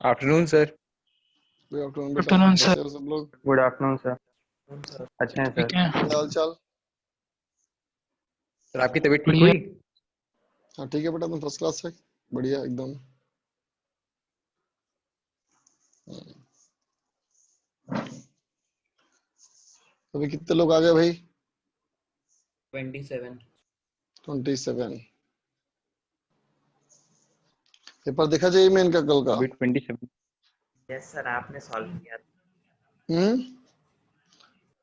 Afternoon sir. Good afternoon बेटा, afternoon कैसे sir. हो सब लोग? Good afternoon sir. अच्छे हैं सर। ठीक है, क्या हाल चाल? सर आपकी तबीयत ठीक बढ़िया। हुई? हाँ ठीक है बेटा, तुम फर्स्ट क्लास है, बढ़िया एकदम। अभी कितने लोग आ गए भाई? 27। 27। पेपर देखा जाए मैं इनका कल का। अभी 27। यस सर, आपने सॉल्व किया।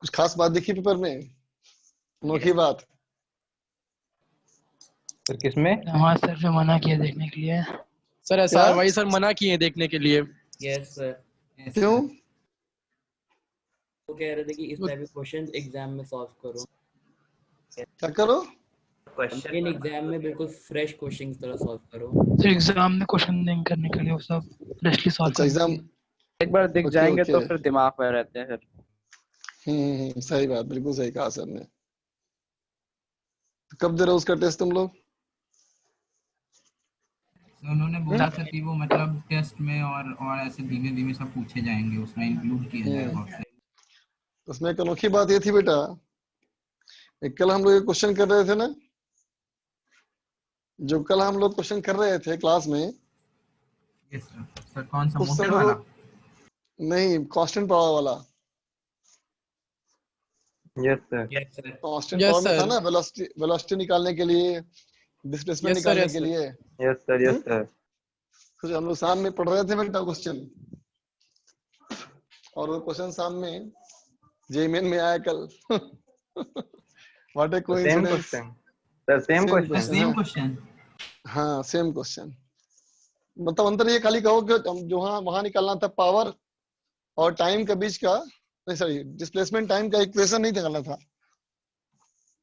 कुछ खास बात देखी पेपर में? अनोखी बात? सर किसमें? हमारे सर ने मना किया देखने के लिए। सर एसआर वाई सर मना किए देखने के लिए। Yes sir. क्यों? वो कह रहे थे कि इस टाइप के क्वेश्चंस एग्जाम में सॉल्व करो। क्या करो? इन एग्जाम में बिल्कुल फ्रेश क्वेश्चंस तरह सॉल्व करो। सर एग्जाम में क्वेश्चन नहीं करने के लिए वो सब फ्रेशली सॉल्व अच्छा करने के एग्जाम। लिए। एक बार दिख ओके जाएंगे ओके। तो फिर दिमाग में रहते हैं सर। सही बात, बिल्कुल सही कहा सर ने। कब दे रहे हो उसका टेस्ट तुम लोग? उन्होंने बोला था कि वो मतलब टेस्ट में और ऐसे धीमे धीमे सब पूछे जाएंगे, उसमें इंक्लूड किया जाएगा ऑप्शन। उसमें एक अनोखी बात ये थी बेटा, एक कल हम लोग एक क्वेश्चन कर रहे थे ना, जो कल हम लोग क्वेश्चन कर रहे थे क्लास में, यस सर। सर कौन सा उस मोटर समय वाला? नहीं, कांस्टेंट पावर वाला। Yes sir. Yes sir. Constant Yes, power में था sir. ना, वेलोसिटी वेलोसिटी निकालने के लिए, डिस्प्लेसमेंट Yes, sir, निकालने yes, के sir. लिए। Yes sir. Yes sir. तो हम लोग सामने पढ़ रहे थे बेटा क्वेश्चन, और वो क्वेश्चन सामने जेईमेन में आया कल। What A same coincidence. Question sir. Same same question. Same question. हाँ सेम क्वेश्चन। मतलब अंतर ये खाली कहो कि जो वहां निकालना था पावर और टाइम के बीच का, नहीं सॉरी, डिस्प्लेसमेंट टाइम का इक्वेशन नहीं निकालना था,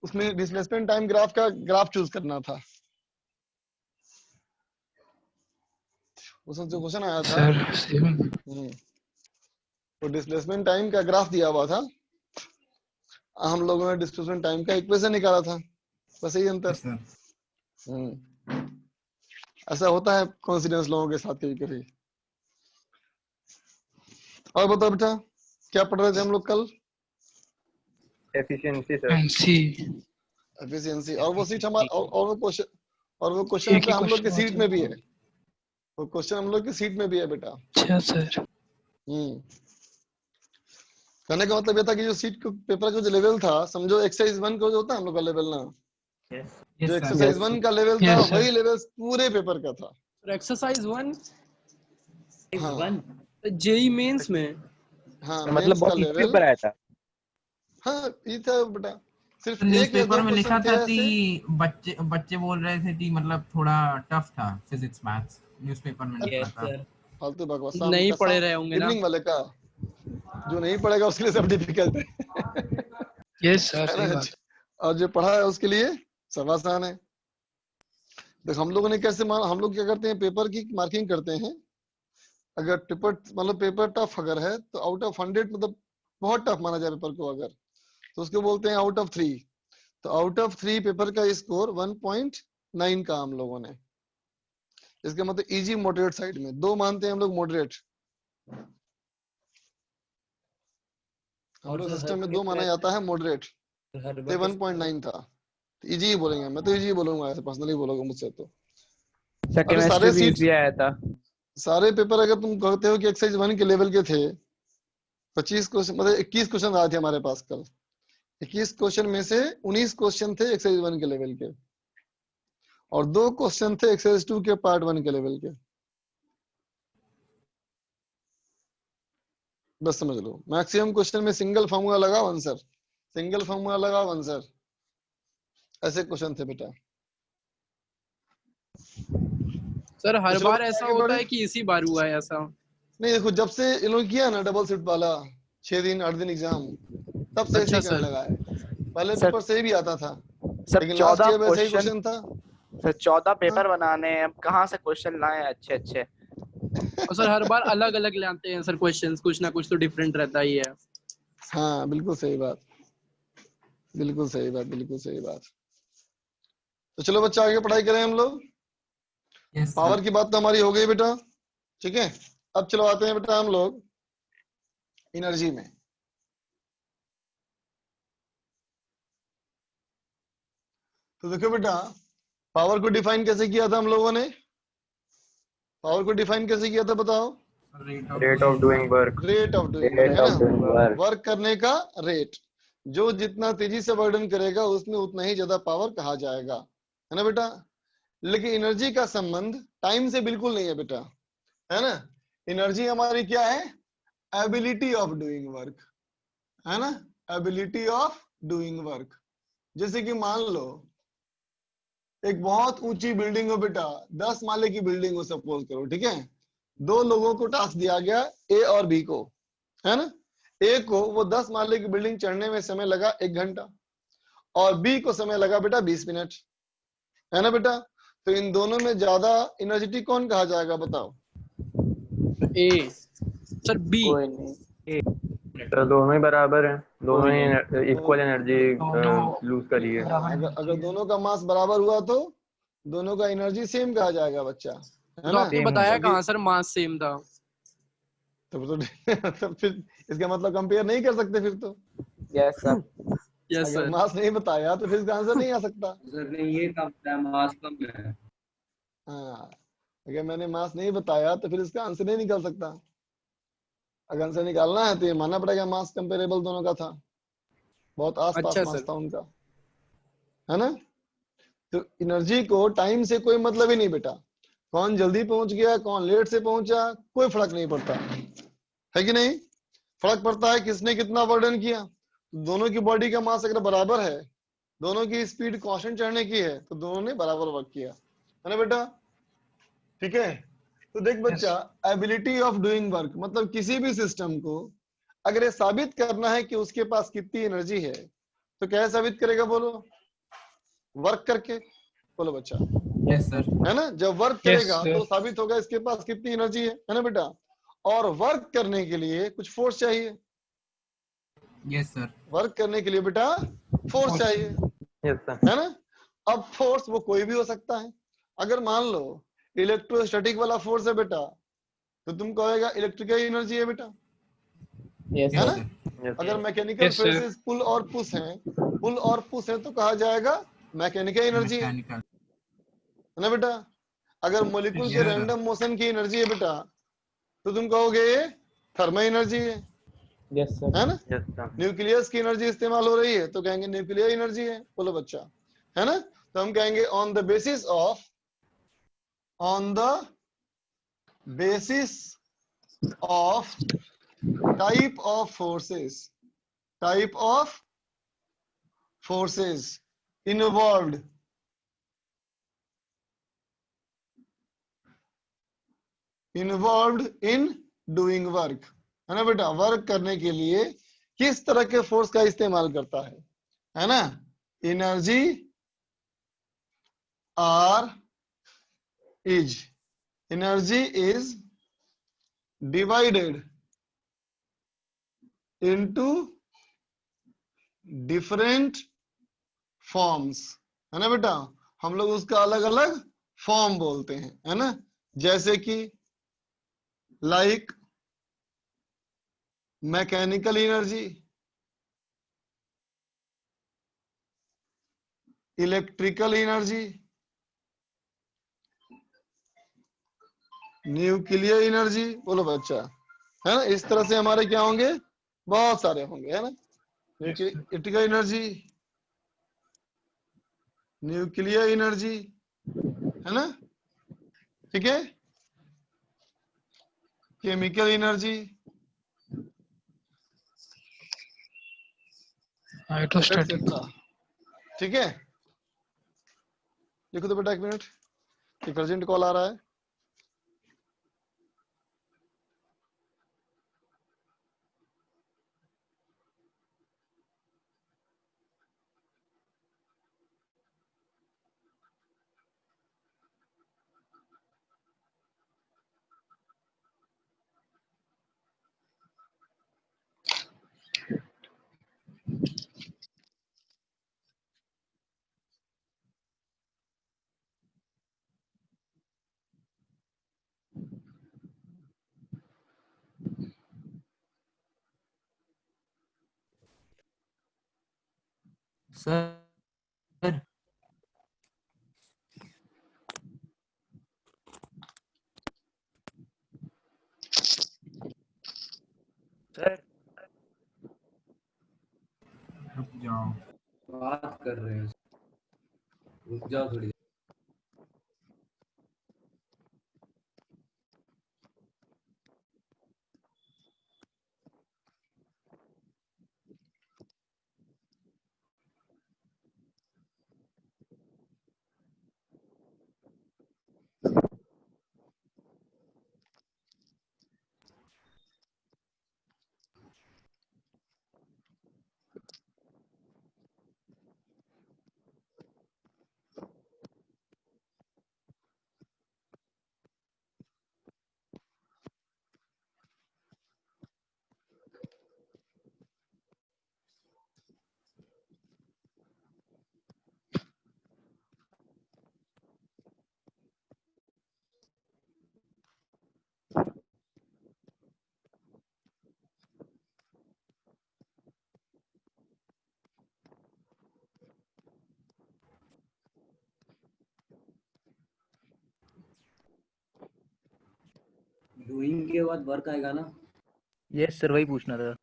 उसमें डिस्प्लेसमेंट टाइम ग्राफ का ग्राफ चूज करना था। उसमें जो क्वेश्चन आया था, सर सेम। तो डिस्प्लेसमेंट टाइम का ग्राफ दिया हुआ था, हम लोगों ने डिस्प्लेसमेंट टाइम का इक्वेशन निकाला था, बस यही अंतर। Yes sir. ऐसा होता है कॉन्फिडेंस लोगों के साथ कभी कभी। और बताओ बेटा, क्या पढ़ रहे थे हम लोग कल? Efficiency sir. NC efficiency. और वो सीट हमारा और वो क्वेश्चन एक ही हम लोग के क्वेश्चन सीट में भी है, वो क्वेश्चन हम लोग की सीट में भी है बेटा। अच्छा सर। कहने का मतलब ये था कि जो सीट को पेपर का जो लेवल था, समझो एक्सरसाइज 1 को जो होता है हम लोग का लेवल ना, जो एक्सरसाइज 1 का लेवल था, Yes, sir. वही लेवल पूरे पेपर का था। एक्सरसाइज 1 हाँ जेई मेंस में। हाँ, मतलब मेंस का बहुत इजी लेवल। पेपर आया था। हाँ ये था बेटा, सिर्फ एक या न्यूज़पेपर दो में लिखा क्वेश्चन थे था कि ऐसे। बच्चे बोल रहे थे कि मतलब थोड़ा टफ था फिजिक्स मैथ्स। न्यूज़पेपर में लिखा यस था। सर। फालतू बकवास। नहीं पढ़े रहे होंगे ना। इवनिंग वाले का, जो नहीं पढ़ेगा उसके लिए सब डिफिकल्ट है। यस सर, है सही ना? बात। और जो पढ़ा है उसके लिए सब आसान है। देखो हम लोगों ने कैसे हम लोग क्या करते हैं, पेपर की मार्किंग करते हैं। अगर पेपर मतलब पेपर टफ अगर है तो आउट ऑफ 100, मतलब बहुत टफ माना जाए पेपर को अगर, तो उसको बोलते हैं आउट ऑफ 3। तो आउट ऑफ 3 पेपर का स्कोर 1.9 का हम लोगों ने, इसका मतलब इजी मॉडरेट साइड में, 2 मानते हैं हम लोग मॉडरेट। हम लोग सिस्टम में 2 माना जाता है मॉडरेट, तो 1.9 था। इजी ही बोलेंगे, मैं तो इजी ही बोलूंगा, ऐसे पर्सनली बोलोगे मुझसे तो। सर अरे केमिस्ट्री भी इजी आया था। सारे पेपर अगर तुम कहते हो कि एक्सरसाइज 1 के लेवल के थे, 25 क्वेश्चन मतलब 21 क्वेश्चन आए थे हमारे पास कल। 21 क्वेश्चन में से 19 क्वेश्चन थे एक्सरसाइज 1 के लेवल के, और 2 क्वेश्चन थे एक्सरसाइज 2 के पार्ट 1 के लेवल के। बस समझ लो, मैक्सिमम क्वेश्चन में सिंगल फार्मूला लगाओ आंसर, सिंगल फार्मूला लगाओ आंसर, ऐसे क्वेश्चन थे बेटा। सर हर कुछ लोग बार ऐसा आगे होता बढ़े। है कि इसी बार हुआ है ऐसा। नहीं देखो, जब से इन लोग किया ना डबल शिफ्ट वाला 6 दिन 8 दिन एग्जाम, तब से ऐसे अच्छा ही करने सर। लगा है। पहले सर पेपर सही भी आता था, सर लेकिन लास्ट 14 ईयर वैसे ही क्वेश्चन। क्वेश्चन था। सर 14 हाँ? पेपर बनाने हैं, अब कहाँ से क्वेश्चन लाए अच्छे अच्छे। और सर हर बार अलग अलग लाते हैं सर क्वेश्चंस, कुछ ना कुछ तो डिफरेंट रहता ही है। हाँ बिल्कुल सही बात, बिल्कुल सही बात, बिल्कुल सही बात। तो चलो बच्चा आगे पढ़ाई करें हम लोग। Yes power sir. की बात तो हमारी हो गई बेटा, ठीक है। अब चलो आते हैं बेटा हम लोग एनर्जी में। तो देखो बेटा, पावर को डिफाइन कैसे किया था हम लोगों ने? पावर को डिफाइन कैसे किया था बताओ? Rate of doing work. Rate of doing work, है ना? वर्क करने का रेट। जो जितना तेजी से वर्डन करेगा उसमें उतना ही ज्यादा पावर कहा जाएगा, है ना बेटा? लेकिन एनर्जी का संबंध टाइम से बिल्कुल नहीं है बेटा, है ना? एनर्जी हमारी क्या है? एबिलिटी ऑफ डूइंग वर्क, है ना? Ability of doing work. जैसे कि मान लो एक बहुत ऊंची बिल्डिंग हो बेटा, 10 माले की बिल्डिंग हो सपोज करो, ठीक है? दो लोगों को टास्क दिया गया, ए और बी को, है ना? ए को वो 10 माले की बिल्डिंग चढ़ने में समय लगा 1 घंटा और बी को समय लगा बेटा 20 मिनट, है ना बेटा? तो इन दोनों में ज्यादा एनर्जेटिक कौन कहा जाएगा बताओ? ए सर, बी। कोई नहीं, तो दोनों ही बराबर हैं, दोनों ही इक्वल एनर्जी लूज करी है। अगर दोनों का मास बराबर हुआ तो दोनों का एनर्जी सेम कहा जाएगा बच्चा, है तो ना? आपने बताया कहाँ सर मास सेम था? तो फिर इसका मतलब कंपेयर नहीं कर सकते फिर तो। Yes sir. यस अगर सर। मास नहीं बताया तो फिर इसका आंसर नहीं आ सकता। सर ने ये कम है, मास कम है। हाँ, अगर मैंने मास नहीं बताया तो फिर इसका आंसर नहीं निकल सकता। अगर आंसर निकालना है तो ये मानना पड़ेगा मास कंपेरेबल दोनों का था, बहुत आस पास अच्छा मास सर। था उनका, है ना? तो एनर्जी को टाइम से कोई मतलब ही नहीं बेटा, कौन जल्दी पहुंच गया कौन लेट से पहुंचा कोई फर्क नहीं पड़ता, है कि नहीं? फर्क पड़ता है किसने कितना वर्डन किया। दोनों की बॉडी का मास अगर बराबर है, दोनों की स्पीड कांस्टेंट चढ़ने की है, तो दोनों ने बराबर वर्क किया, है ना बेटा? ठीक है? तो देख बच्चा, एबिलिटी ऑफ डूइंग वर्क मतलब किसी भी सिस्टम को अगर ये साबित करना है कि उसके पास कितनी एनर्जी है तो कैसे साबित करेगा बोलो? वर्क करके। बोलो बच्चा, यस सर। है ना? जब वर्क Yes, करेगा sir. तो साबित होगा इसके पास कितनी एनर्जी है ना बेटा? और वर्क करने के लिए कुछ फोर्स चाहिए, यस सर। वर्क करने के लिए बेटा फोर्स चाहिए, यस सर। है ना? अब फोर्स वो कोई भी हो सकता है। अगर मान लो इलेक्ट्रोस्टैटिक वाला फोर्स है बेटा, तो तुम कहेगा इलेक्ट्रिकल एनर्जी है बेटा, यस है यस ना? सर। अगर मैकेनिकल Yes, sir. फोर्सेस पुल और पुश हैं, पुल और पुश है तो कहा जाएगा मैकेनिकल एनर्जी है मैकेनिकल। ना बेटा? अगर मॉलिक्यूल के Yes, sir. रैंडम मोशन की एनर्जी है बेटा, तो तुम कहोगे ये थर्मल एनर्जी यस सर। है ना? Yes sir. न्यूक्लियस की एनर्जी इस्तेमाल हो रही है तो कहेंगे न्यूक्लियर एनर्जी है। बोलो बच्चा, है ना? तो हम कहेंगे on the basis of type of forces involved in doing work, है ना बेटा? वर्क करने के लिए किस तरह के फोर्स का इस्तेमाल करता है ना? Energy is divided into different forms, है ना बेटा? हम लोग उसका अलग अलग फॉर्म बोलते हैं, है ना? जैसे कि like mechanical energy, electrical energy, nuclear energy. बोलो बच्चा, है ना? इस तरह से हमारे क्या होंगे? बहुत सारे होंगे, है ना? इलेक्ट्रिकल एनर्जी, न्यूक्लियर एनर्जी, है ना? ठीक है? Chemical energy, Hydrostatic. एक्सेट्रा। ठीक है? लिखो तो बेटा, 1 मिनट, एक अर्जेंट कॉल आ रहा है। सर सर रुक जाओ। बात कर रहे हैं, रुक जाओ थोड़ी देर। डूइंग के बाद वर्क आएगा ना? यस सर, वही पूछना था।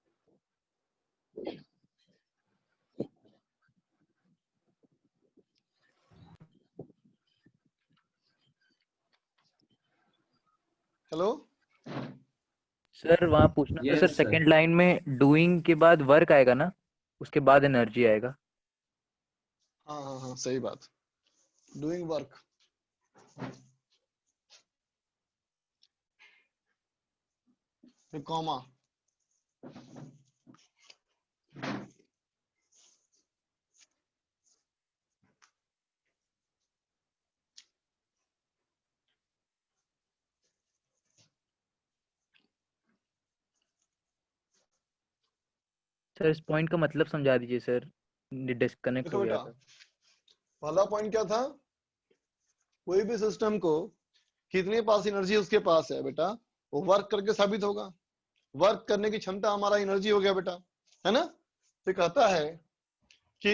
हेलो सर वहाँ पूछना था sir, Yes, sir. Second line में डूइंग के बाद वर्क आएगा ना, उसके बाद एनर्जी आएगा। हाँ हाँ हाँ सही बात, डूइंग वर्क। फिर कॉमा, सर इस पॉइंट का मतलब समझा दीजिए सर, डिस्कनेक्ट देखो हो गया बेटा, था। पहला पॉइंट क्या था, कोई भी सिस्टम को कितने पास एनर्जी उसके पास है बेटा, वो वर्क करके साबित होगा। वर्क करने की क्षमता हमारा एनर्जी हो गया बेटा, है ना। तो कहता है कि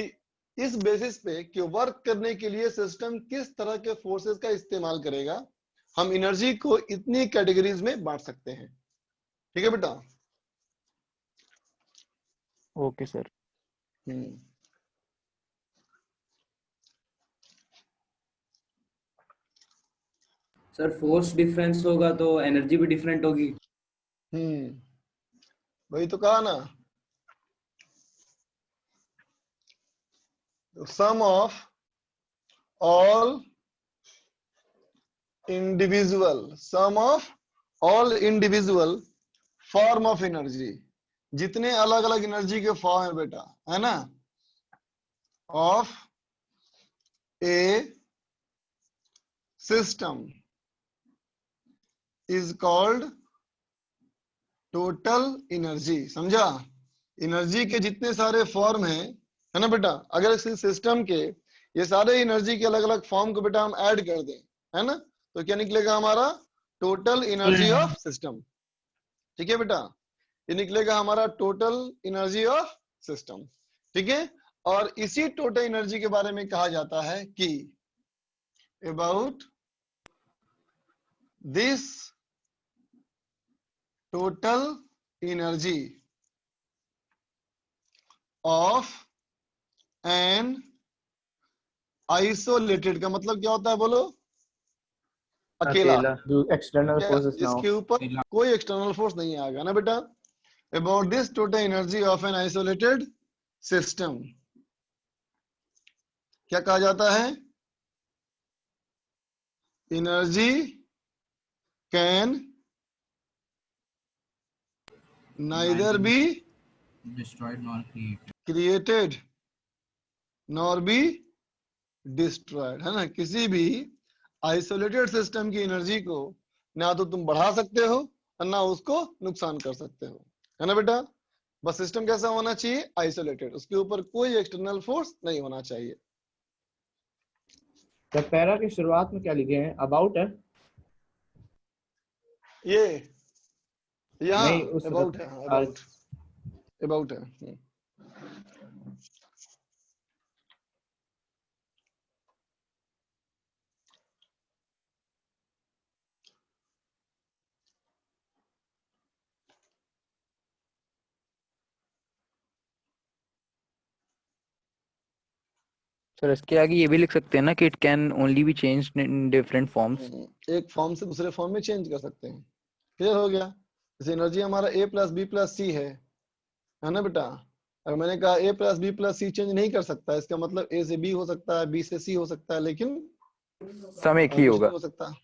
इस बेसिस पे कि वर्क करने के लिए सिस्टम किस तरह के फोर्सेस का इस्तेमाल करेगा, हम एनर्जी को इतनी कैटेगरीज में बांट सकते हैं। ठीक है बेटा। Okay sir. Sir force difference होगा तो एनर्जी भी डिफरेंट होगी। वही तो कहा ना, sum of all individual form of energy, जितने अलग अलग एनर्जी के फॉर्म है बेटा, है ना, of A system is called total energy. समझा, एनर्जी के जितने सारे फॉर्म हैं, है ना बेटा, अगर इस सिस्टम के ये सारे एनर्जी के अलग अलग फॉर्म को बेटा हम ऐड कर दें, है ना, तो क्या निकलेगा हमारा टोटल एनर्जी ऑफ सिस्टम। ठीक है बेटा, ये निकलेगा हमारा टोटल एनर्जी ऑफ सिस्टम। ठीक है, और इसी टोटल एनर्जी के बारे में कहा जाता है कि about this total energy of an isolated, का मतलब क्या होता है बोलो, अकेला। एक्सटर्नल क्या फोर्सेस ना हो। इसके ऊपर कोई एक्सटर्नल फोर्स नहीं आएगा ना बेटा। About this total energy of an isolated system क्या कहा जाता है, energy can neither be destroyed nor created. Created nor be destroyed, है ना। किसी भी आइसोलेटेड सिस्टम की एनर्जी को ना तो तुम बढ़ा सकते हो और ना उसको नुकसान कर सकते हो, है ना बेटा। बस सिस्टम कैसा होना चाहिए, आइसोलेटेड, उसके ऊपर कोई एक्सटर्नल फोर्स नहीं होना चाहिए। तो पैरा की शुरुआत में क्या लिखे हैं, अबाउट है? ये यहाँ नहीं, उस अबाउट है, अबाउट है। सर इसके आगे ये भी लिख सकते हैं ना कि it can only be changed in different forms. एक फॉर्म से दूसरे फॉर्म में चेंज कर सकते हैं। क्लियर हो गया? जैसे एनर्जी हमारा A plus B plus C है ना बेटा? अगर मैंने कहा A plus B plus C change नहीं कर सकता, इसका मतलब A से B हो सकता है, B से C हो सकता है, लेकिन सम एक ही कुछ होगा। नहीं हो सकता।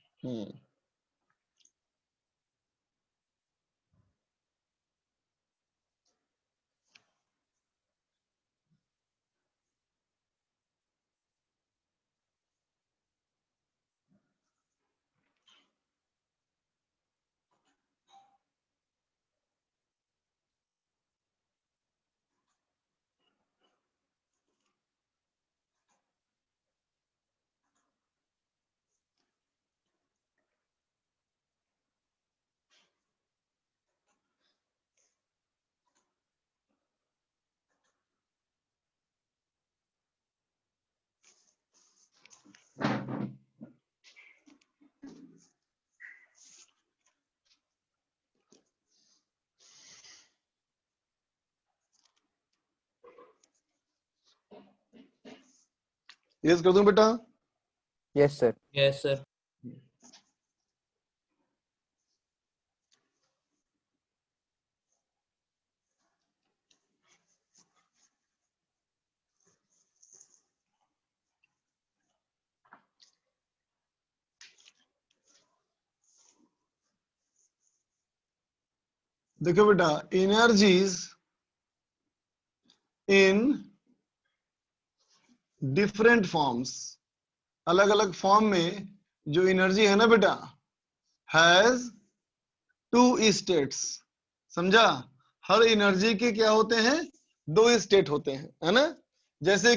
यस कर दूं बेटा? Yes sir. Yes sir. देखो बेटा, एनर्जीज इन डिफरेंट फॉर्म्स, अलग अलग फॉर्म में जो एनर्जी है ना बेटा, हैज टू स्टेट्स। समझा? हर एनर्जी के क्या होते हैं? दो स्टेट होते हैं, है ना? जैसे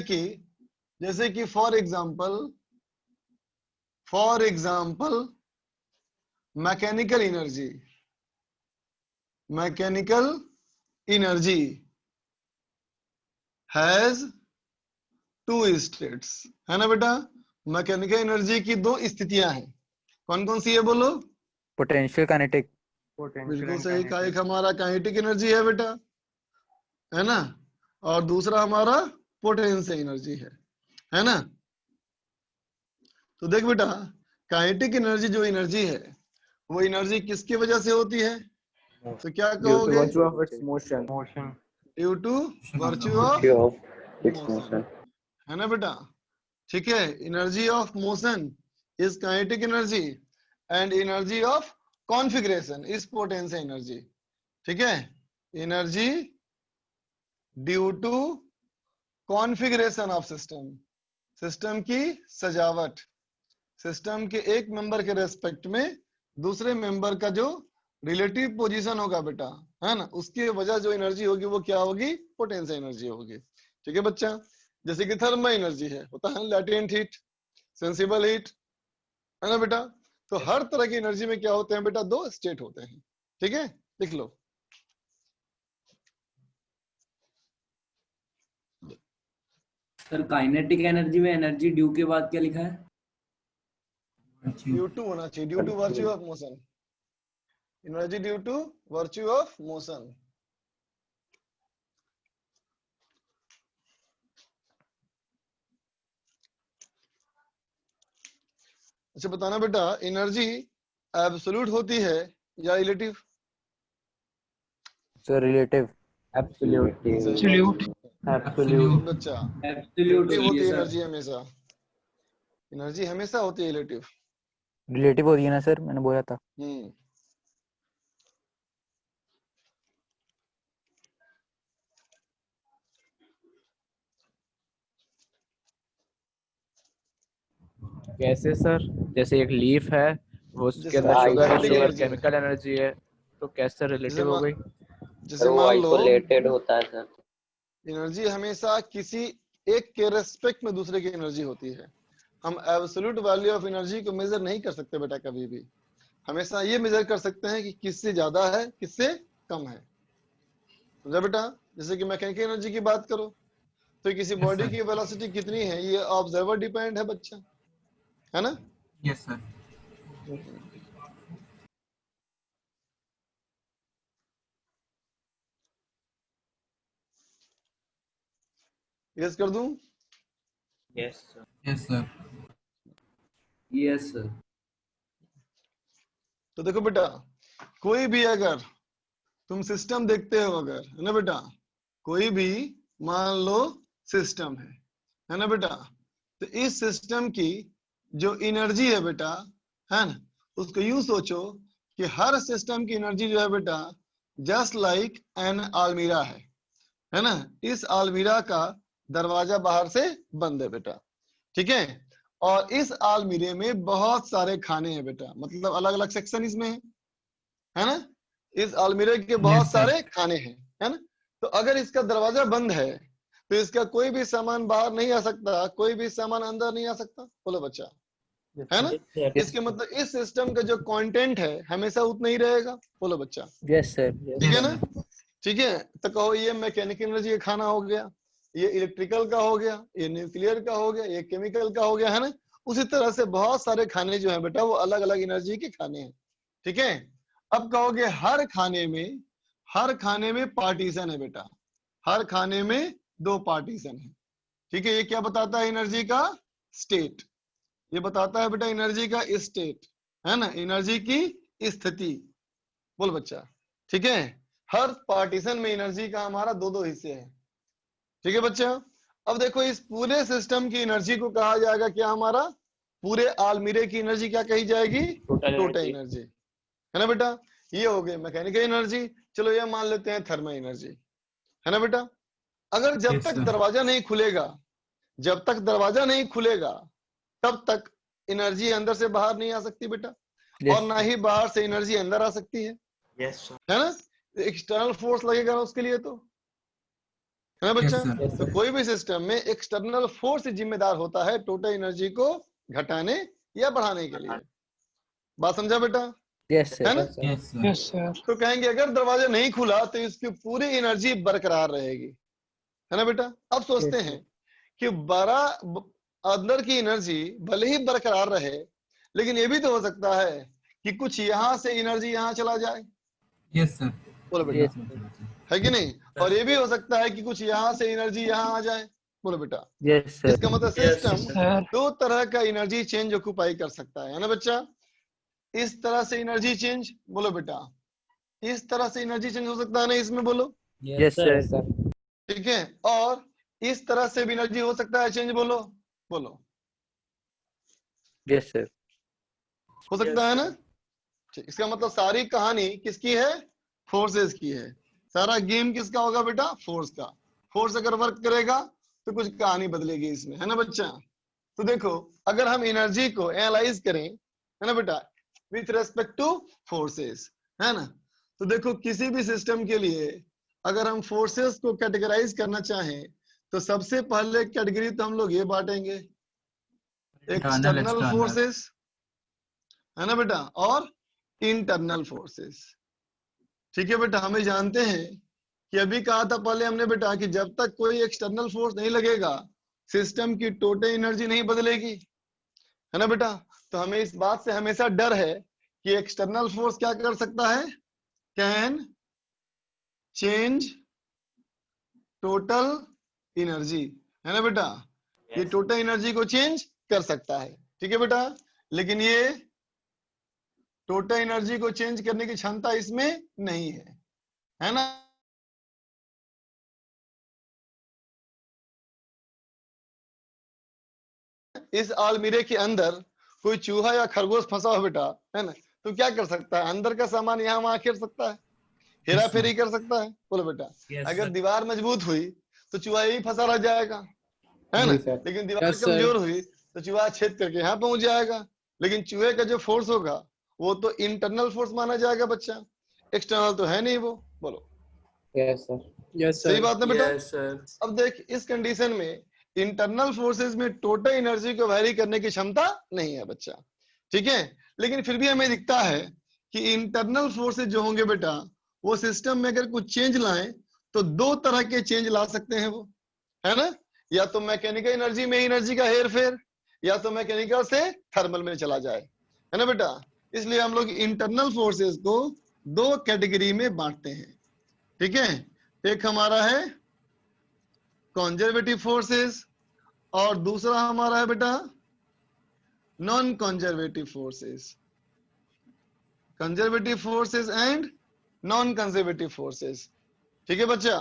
कि for example mechanical energy has two states, है ना बेटा? मैकेनिकल एनर्जी की दो स्थितियां हैं। कौन कौन सी है बोलो? Potential kinetic. बिल्कुल सही कहा। एक हमारा काइनेटिक एनर्जी है बेटा, है ना? और दूसरा हमारा पोटेंशियल एनर्जी है ना? तो देख बेटा, काइनेटिक एनर्जी जो एनर्जी है वो एनर्जी किसकी वजह से होती है? तो क्या Due to कहोगे? virtue of its motion. Motion. Due to virtue of Virtue of its motion, motion. है ना बेटा? ठीक है, energy of motion is kinetic energy and energy of configuration is potential energy. ठीक है, energy due to configuration of system की सजावट, system के एक मेंबर के रेस्पेक्ट में दूसरे मेंबर का जो रिलेटिव पोजीशन होगा बेटा, है ना, उसकी वजह जो एनर्जी होगी वो क्या होगी? पोटेंशियल एनर्जी होगी। ठीक है बच्चा? जैसे कि थर्मल एनर्जी है, होता है लैटेंट हीट, सेंसिबल हीट, है ना बेटा? तो हर तरह की एनर्जी में क्या होते हैं बेटा? दो स्टेट होते हैं। ठीक है, लिख लो। सर काइनेटिक एनर्जी में एनर्जी ड्यू के बाद क्या लिखा है? ड्यू टू होना चाहिए, due to virtue of motion, energy due to virtue of motion. अच्छा बताना बेटा, एनर्जी एब्सोल्यूट होती है या relative? Sir relative. Absolutely. Absolute. Absolute. बच्चा, एब्सोल्यूट रिलेटिव होती होती है है सर। एनर्जी हमेशा, एनर्जी हमेशा होती है रिलेटिव। रिलेटिव होती है ना सर, मैंने बोला था। कैसे सर? जैसे एक लीफ है, वो उसके जैसे अंदर शुगर है, काइनेटिक शुगर एनर्जी है, केमिकल एनर्जी है, तो कैसे जैसे रिलेटिव हो गई? जैसे मान लो आइसोलेटेड होता है सर। एनर्जी हमेशा किसी एक के रेस्पेक्ट में दूसरे की एनर्जी होती है। हम एब्सोल्यूट वैल्यू ऑफ एनर्जी को मेजर नहीं कर सकते बेटा कभी भी। हमेशा ये मेजर कर सकते हैं कि किससे ज्यादा है, किससे कम है। समझा बेटा? जैसे कि मैकेनिकल एनर्जी की बात करो तो किसी बॉडी की वेलोसिटी कितनी है ये ऑब्जर्वर डिपेंड है बच्चा, है ना? Yes sir. यस कर दूं? Yes sir. Yes sir. Yes sir. तो देखो बेटा, कोई भी अगर तुम सिस्टम देखते हो, अगर है ना बेटा, कोई भी मान लो सिस्टम है ना बेटा, तो इस सिस्टम की जो एनर्जी है बेटा, है ना, उसको यूं सोचो कि हर सिस्टम की एनर्जी जो है बेटा जस्ट लाइक एन आलमीरा है ना। इस आलमीरा का दरवाजा बाहर से बंद है बेटा, ठीक है। और इस आलमीरे में बहुत सारे खाने हैं बेटा, मतलब अलग अलग सेक्शन इसमें है ना। इस अलमीरे के बहुत Yes, sir. सारे खाने हैं, है ना। तो अगर इसका दरवाजा बंद है तो इसका कोई भी सामान बाहर नहीं आ सकता, कोई भी सामान अंदर नहीं आ सकता। बोलो बच्चा, है ना। इसके मतलब इस सिस्टम का जो कंटेंट है हमेशा उतना ही रहेगा। बोलो बच्चा, यस सर। ठीक है ना। ठीक है, तो कहो ये मैकेनिकल एनर्जी का खाना हो गया, ये इलेक्ट्रिकल का हो गया, ये न्यूक्लियर का हो गया, ये केमिकल का हो गया, है ना। उसी तरह से बहुत सारे खाने जो है बेटा वो अलग अलग एनर्जी के खाने हैं, ठीक है। अब कहोगे हर खाने में पार्टीशन है बेटा, हर खाने में 2 पार्टीशन है, ठीक है। ये क्या बताता है? एनर्जी का स्टेट। ये बताता है बेटा एनर्जी का स्टेट, है ना, एनर्जी की स्थिति। बोल बच्चा, ठीक है। हर पार्टीशन में एनर्जी का हमारा 2-2 हिस्से हैं, ठीक है बच्चा। अब देखो इस पूरे सिस्टम की एनर्जी को कहा जाएगा क्या? हमारा पूरे आलमीरे की एनर्जी क्या कही जाएगी? टोटल एनर्जी, है ना बेटा। ये हो गई मैकेनिकल एनर्जी। चलो ये मान लेते हैं थर्मल एनर्जी, है ना बेटा। अगर जब Yes, तक sir. दरवाजा नहीं खुलेगा, जब तक दरवाजा नहीं खुलेगा तब तक एनर्जी अंदर से बाहर नहीं आ सकती बेटा, और ना ही बाहर से एनर्जी अंदर आ सकती है, है ना। एक्सटर्नल फोर्स लगेगा ना उसके लिए, तो है ना बच्चा। Yes, sir. तो कोई भी सिस्टम में एक्सटर्नल फोर्स जिम्मेदार होता है टोटल एनर्जी को घटाने या बढ़ाने के लिए। बात समझा बेटा? यस है ना। Sir. Yes, sir. Yes sir. तो कहेंगे अगर दरवाजा नहीं खुला तो इसकी पूरी एनर्जी बरकरार रहेगी, है ना बेटा। अब सोचते हैं कि अंदर की एनर्जी भले ही बरकरार रहे, लेकिन ये भी तो हो सकता है कि कुछ यहाँ से एनर्जी यहाँ चला जाए। Yes, sir. बोलो बेटा, Yes. है कि नहीं। और ये भी हो सकता है कि कुछ यहाँ से एनर्जी यहाँ आ जाए। बोलो बेटा, यस सर। इसका मतलब सिस्टम सर 2 तरह का एनर्जी चेंज ऑक्युपाई कर सकता है ना बच्चा। इस तरह से एनर्जी चेंज, बोलो बेटा, इस तरह से एनर्जी चेंज हो सकता है ना इसमें, बोलो। Yes sir. ठीक है, और इस तरह से भी एनर्जी हो सकता है चेंज, बोलो बोलो, यस सर। हो सकता है ना। ठीक, इसका मतलब सारी कहानी किसकी है? फोर्सेस की है। सारा गेम किसका होगा बेटा? फोर्स का। फोर्स अगर वर्क करेगा तो कुछ कहानी बदलेगी इसमें, है ना बच्चा। तो देखो अगर हम एनर्जी को एनालाइज करें, है ना बेटा, विथ रेस्पेक्ट टू फोर्सेस, है ना, तो देखो किसी भी सिस्टम के लिए अगर हम फोर्सेस को कैटेगराइज करना चाहें तो सबसे पहले कैटेगरी तो हम लोग ये बांटेंगे, एक्सटर्नल external. फोर्सेस, है ना बेटा, और इंटरनल फोर्सेस। ठीक है बेटा, हमें जानते हैं कि अभी कहा था पहले हमने बेटा कि जब तक कोई एक्सटर्नल फोर्स नहीं लगेगा सिस्टम की टोटल एनर्जी नहीं बदलेगी, है ना बेटा। तो हमें इस बात से हमेशा डर है कि एक्सटर्नल फोर्स क्या कर सकता है? कैन चेंज टोटल एनर्जी, है ना बेटा। ये टोटल एनर्जी को चेंज कर सकता है, ठीक है बेटा। लेकिन ये टोटल एनर्जी को चेंज करने की क्षमता इसमें नहीं है ना। इस आलमीरे के अंदर कोई चूहा या खरगोश फंसा हो बेटा, है ना, तो क्या कर सकता है? अंदर का सामान यहाँ वहां खेल सकता है, हेरा फेरी कर सकता है। बोलो बेटा, अगर दीवार मजबूत हुई तो चूहा यही फंसा रह जाएगा, है ना। लेकिन दीवार कमजोर हुई तो चूहा छेद करके यहाँ पहुंच जाएगा। लेकिन चूहे का जो फोर्स होगा वो तो इंटरनल फोर्स माना जाएगा बच्चा, एक्सटर्नल तो है नहीं वो। बोलो यस सर। यस सही सर। बात ना बेटा। अब देख इस कंडीशन में इंटरनल फोर्सेस में टोटल एनर्जी को वैरी करने की क्षमता नहीं है बच्चा, ठीक है। लेकिन फिर भी हमें दिखता है कि इंटरनल फोर्सेस जो होंगे बेटा वो सिस्टम में अगर कुछ चेंज लाएं तो 2 तरह के चेंज ला सकते हैं वो, है ना। या तो मैकेनिकल एनर्जी में एनर्जी का हेर फेर, या तो मैकेनिकल से थर्मल में चला जाए, है ना बेटा। इसलिए हम लोग इंटरनल फोर्सेस को 2 कैटेगरी में बांटते हैं, ठीक है। एक हमारा है कंजर्वेटिव फोर्सेस और दूसरा हमारा है बेटा non conservative forces, conservative forces and non conservative forces. ठीक है बच्चा,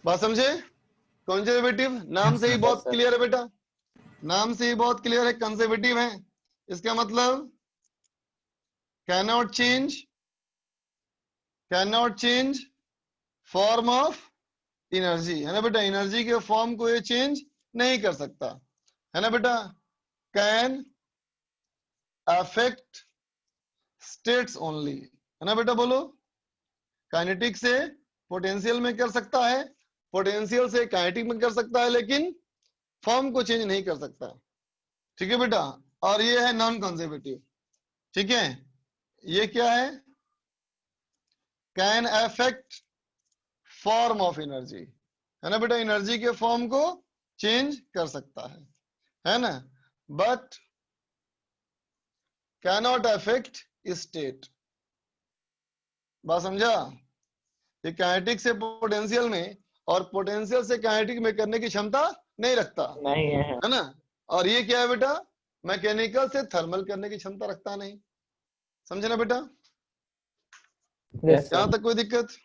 बात समझे? कंजर्वेटिव नाम से ही बहुत क्लियर है बेटा, नाम से ही बहुत क्लियर है, कंजर्वेटिव है इसका मतलब cannot change form of energy, है ना बेटा, एनर्जी के फॉर्म को ये चेंज नहीं कर सकता, है ना बेटा। कैन अफेक्ट स्टेट्स ओनली, है ना बेटा, बोलो। काइनेटिक से पोटेंशियल में कर सकता है, पोटेंशियल से काइनेटिक में कर सकता है, लेकिन फॉर्म को चेंज नहीं कर सकता। ठीक है बेटा, और ये है नॉन कंजर्वेटिव। ठीक है, ये क्या है? Can affect form of energy, है ना बेटा, एनर्जी के फॉर्म को चेंज कर सकता है ना, बट कैनॉट अफेक्ट स्टेट। बात समझा? ये काइनेटिक से पोटेंशियल में और पोटेंशियल से काइनेटिक में करने की क्षमता नहीं रखता, नहीं है। है ना। और ये क्या है बेटा? मैकेनिकल से थर्मल करने की क्षमता रखता नहीं। समझे ना बेटा? Yes, यहां sir. तक कोई दिक्कत?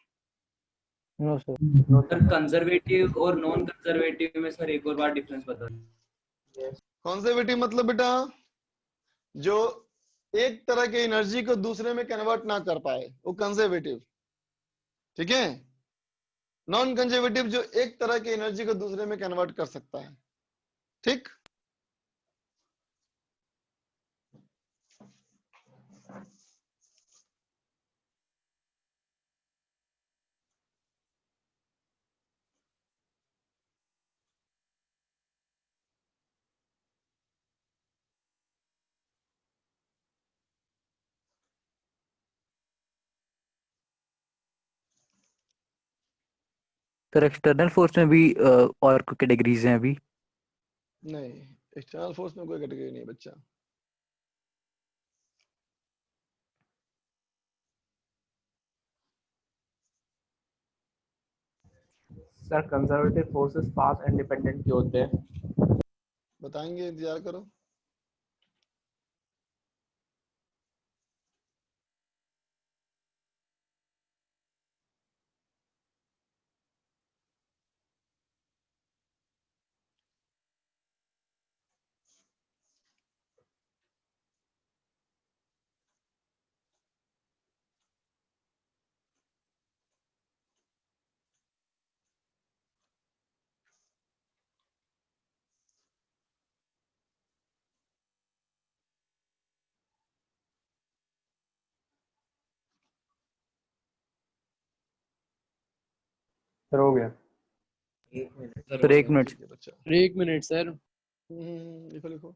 No sir. सर कंजर्वेटिव और नॉन कंजर्वेटिव में सर एक और बार डिफरेंस बता दीजिए। कंजर्वेटिव मतलब बेटा जो एक तरह की एनर्जी को दूसरे में कन्वर्ट ना कर पाए, वो कंजर्वेटिव। ठीक है, नॉन कंजर्वेटिव जो एक तरह की एनर्जी को दूसरे में कन्वर्ट कर सकता है। ठीक, सर एक्सटर्नल फोर्स में भी और कोई कैटेगरीज हैं अभी? नहीं, एक्सटर्नल फोर्स में कोई कैटेगरी नहीं बच्चा। Sir conservative forces path independent क्यों होते हैं? बताएंगे, इंतजार करो। सर हो गया। सर एक मिनट। ठीक है बच्चा। 1 मिनट सर। लिखो लिखो।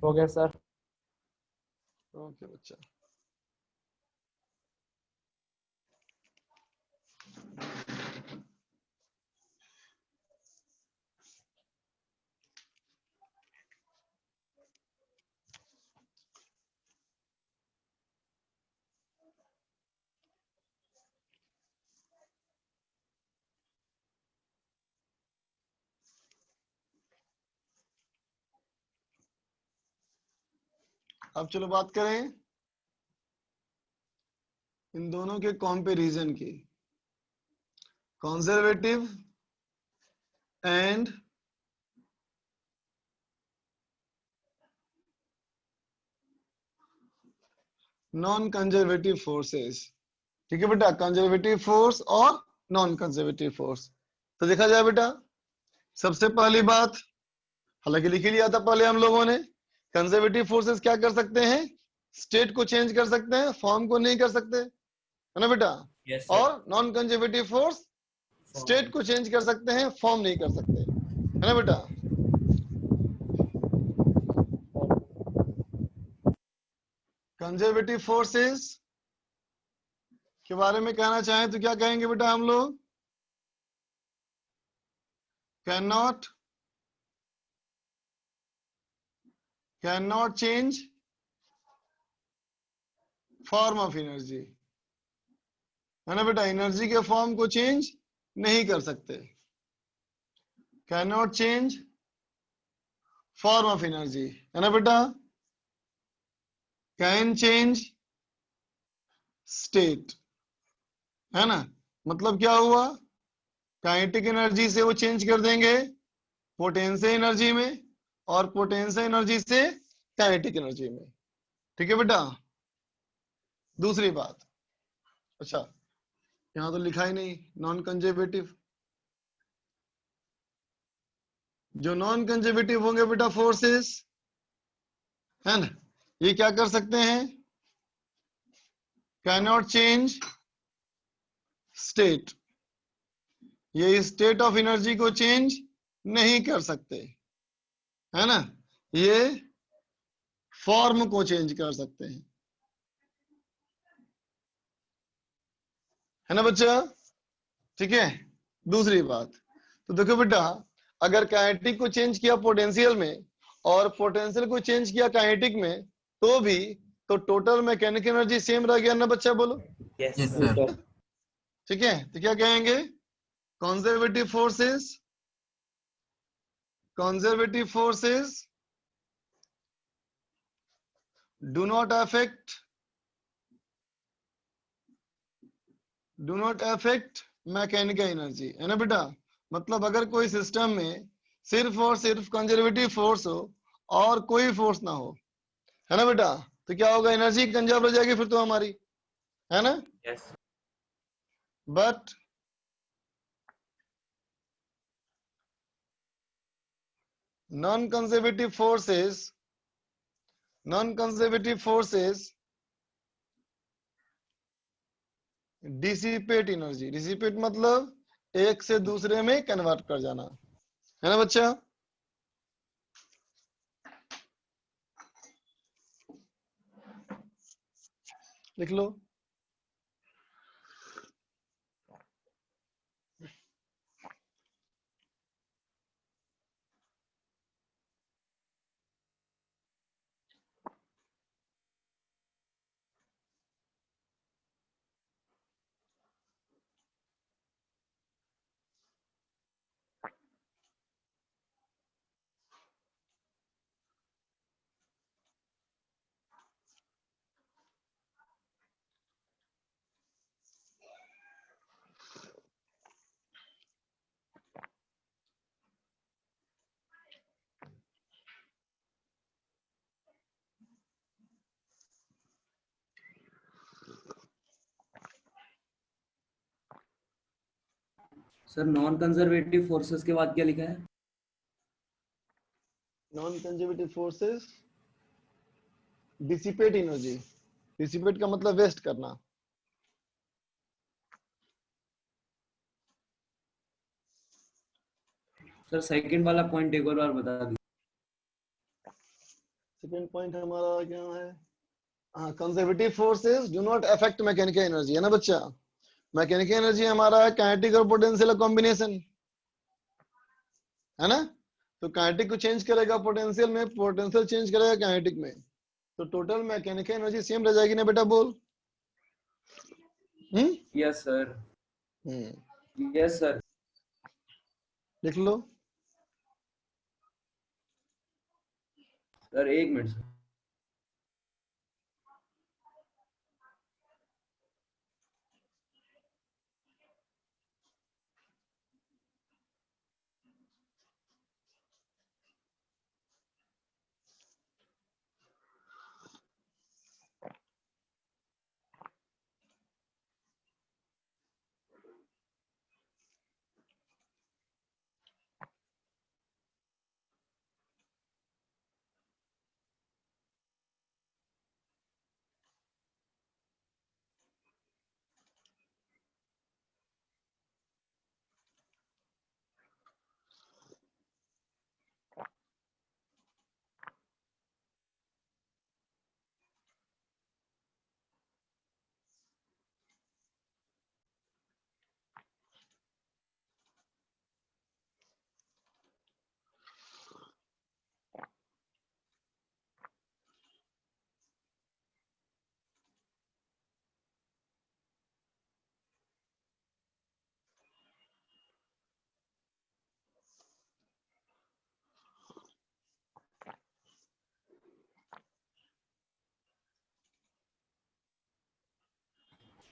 हो गया सर। ओके बच्चा। अब चलो बात करें इन दोनों के कंपैरिजन की। conservative and non conservative forces. ठीक है बेटा, कंजर्वेटिव फोर्स और नॉन कंजर्वेटिव फोर्स। तो देखा जाए बेटा, सबसे पहली बात, हालांकि लिख ही लिया था पहले हम लोगों ने, कंजर्वेटिव फोर्सेस क्या कर सकते हैं, स्टेट को चेंज कर सकते हैं, फॉर्म को नहीं कर सकते, है ना बेटा। Yes, sir. और नॉन कंजर्वेटिव फोर्स स्टेट को चेंज कर सकते हैं, फॉर्म नहीं कर सकते, है ना बेटा। कंजर्वेटिव फोर्सेस के बारे में कहना चाहें तो क्या कहेंगे बेटा हम लोग, can not change form of energy, है ना बेटा, एनर्जी के फॉर्म को चेंज नहीं कर सकते, can not change form of energy, है ना बेटा। कैन चेंज स्टेट, है ना, मतलब क्या हुआ, काइनेटिक एनर्जी से वो चेंज कर देंगे पोटेंशियल एनर्जी में, और पोटेंशियल एनर्जी से काइनेटिक एनर्जी में। ठीक है बेटा। दूसरी बात, अच्छा यहां तो लिखा ही नहीं, नॉन कंजर्वेटिव, जो नॉन कंजर्वेटिव होंगे बेटा फोर्सेस, है ना, ये क्या कर सकते हैं, कैन नॉट चेंज स्टेट, ये स्टेट ऑफ एनर्जी को चेंज नहीं कर सकते, है ना, ये फॉर्म को चेंज कर सकते हैं, है ना बच्चा। ठीक है। दूसरी बात, तो देखो बेटा, अगर काइनेटिक को चेंज किया पोटेंशियल में और पोटेंशियल को चेंज किया काइनेटिक में, तो भी तो टोटल मैकेनिकल एनर्जी सेम रह गया ना बच्चा, बोलो। Yes, Yes, sir. sir. ठीक है, तो क्या कहेंगे, conservative forces do not affect mechanical energy, है ना बेटा। मतलब अगर कोई सिस्टम में सिर्फ और सिर्फ कंजर्वेटिव फोर्स हो और कोई फोर्स ना हो, है ना बेटा, तो क्या होगा, एनर्जी कंजर्व हो जाएगी फिर तो हमारी, है ना। Yes. But non conservative forces dissipate energy, dissipate मतलब एक से दूसरे में कन्वर्ट कर जाना, है ना बच्चा। लिख लो। सर नॉन कंजर्वेटिव फोर्सेस के बाद क्या लिखा है? Non conservative forces dissipate energy, dissipate का मतलब वेस्ट करना। सर सेकंड वाला पॉइंट एक और बार बता दीजिए। सेकंड पॉइंट हमारा क्या है, हाँ, conservative forces do not affect mechanical energy, है ना बच्चा। मैकेनिकल एनर्जी हमारा है काइनेटिक और पोटेंशियल कॉम्बिनेशन, है ना। तो काइनेटिक को चेंज करेगा पोटेंशियल में, पोटेंशियल चेंज करेगा काइनेटिक में, तो टोटल मैकेनिकल एनर्जी सेम रह जाएगी ना बेटा, बोल। Yes sir. Yes sir. लिख लो। सर एक मिनट सर।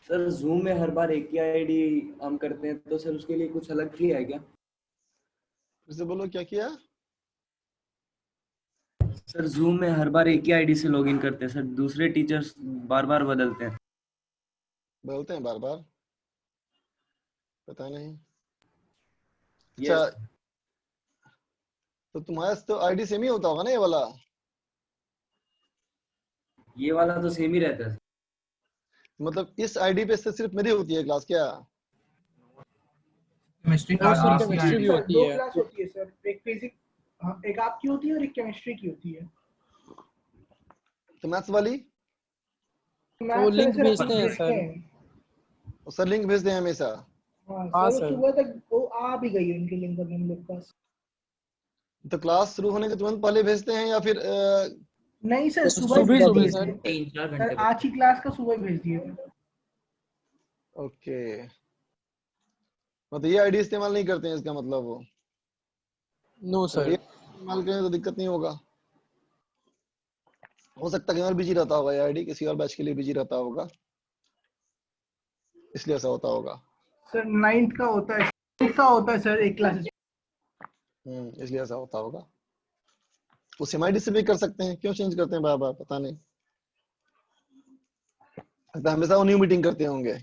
सर जूम में हर बार एक ही आईडी हम करते हैं, तो सर उसके लिए कुछ अलग की है क्या? फिर से बोलो क्या किया? सर जूम में हर बार एक ही आईडी से लॉगिन करते हैं सर, दूसरे टीचर्स बार बार बदलते हैं। बोलते हैं बार बार, पता नहीं। Yes. अच्छा, तो तुम्हारा तो आईडी सेम ही होता होगा ना ये वाला? ये वाला तो सेम ही रहता है। मतलब इस आईडी पे से सिर्फ मेरी होती है क्लास क्या? केमिस्ट्री हाँ सर, क्लास केमिस्ट्री भी होती दो है। क्लास होती है सर, एक फिजिक्स, एक आपकी होती है और एक केमिस्ट्री की होती है। तो मैथ्स वाली? वो लिंक भेजते हैं सर। सर लिंक भेजते हैं हमेशा? हाँ सर, सुबह तक वो आ भी गई है उनकी लिंक अभी हम लोग के पास। तो क्लास शुरू होने के तुरंत पहले भेजते हैं या फिर नहीं सर, सुबह सुबह सर। 3-4 सर घंटे आज की क्लास का सुबह भेज दिए थे। ओके, मतलब ये आईडी इस्तेमाल नहीं करते हैं इसका मतलब वो? नो तो सर। ये इस्तेमाल करें तो दिक्कत नहीं होगा। हो सकता है कहीं और बिजी रहता होगा ये आईडी, किसी और बैच के लिए बिजी रहता होगा, इसलिए ऐसा होता होगा। सर 9th का होता है, 6th का होता है सर एक क्लास। इसलिए ऐसा होता होगा। वो सेम आईडी से भी कर सकते हैं, क्यों चेंज करते हैं बार बार पता नहीं। लगता है हमेशा वो न्यू मीटिंग करते होंगे,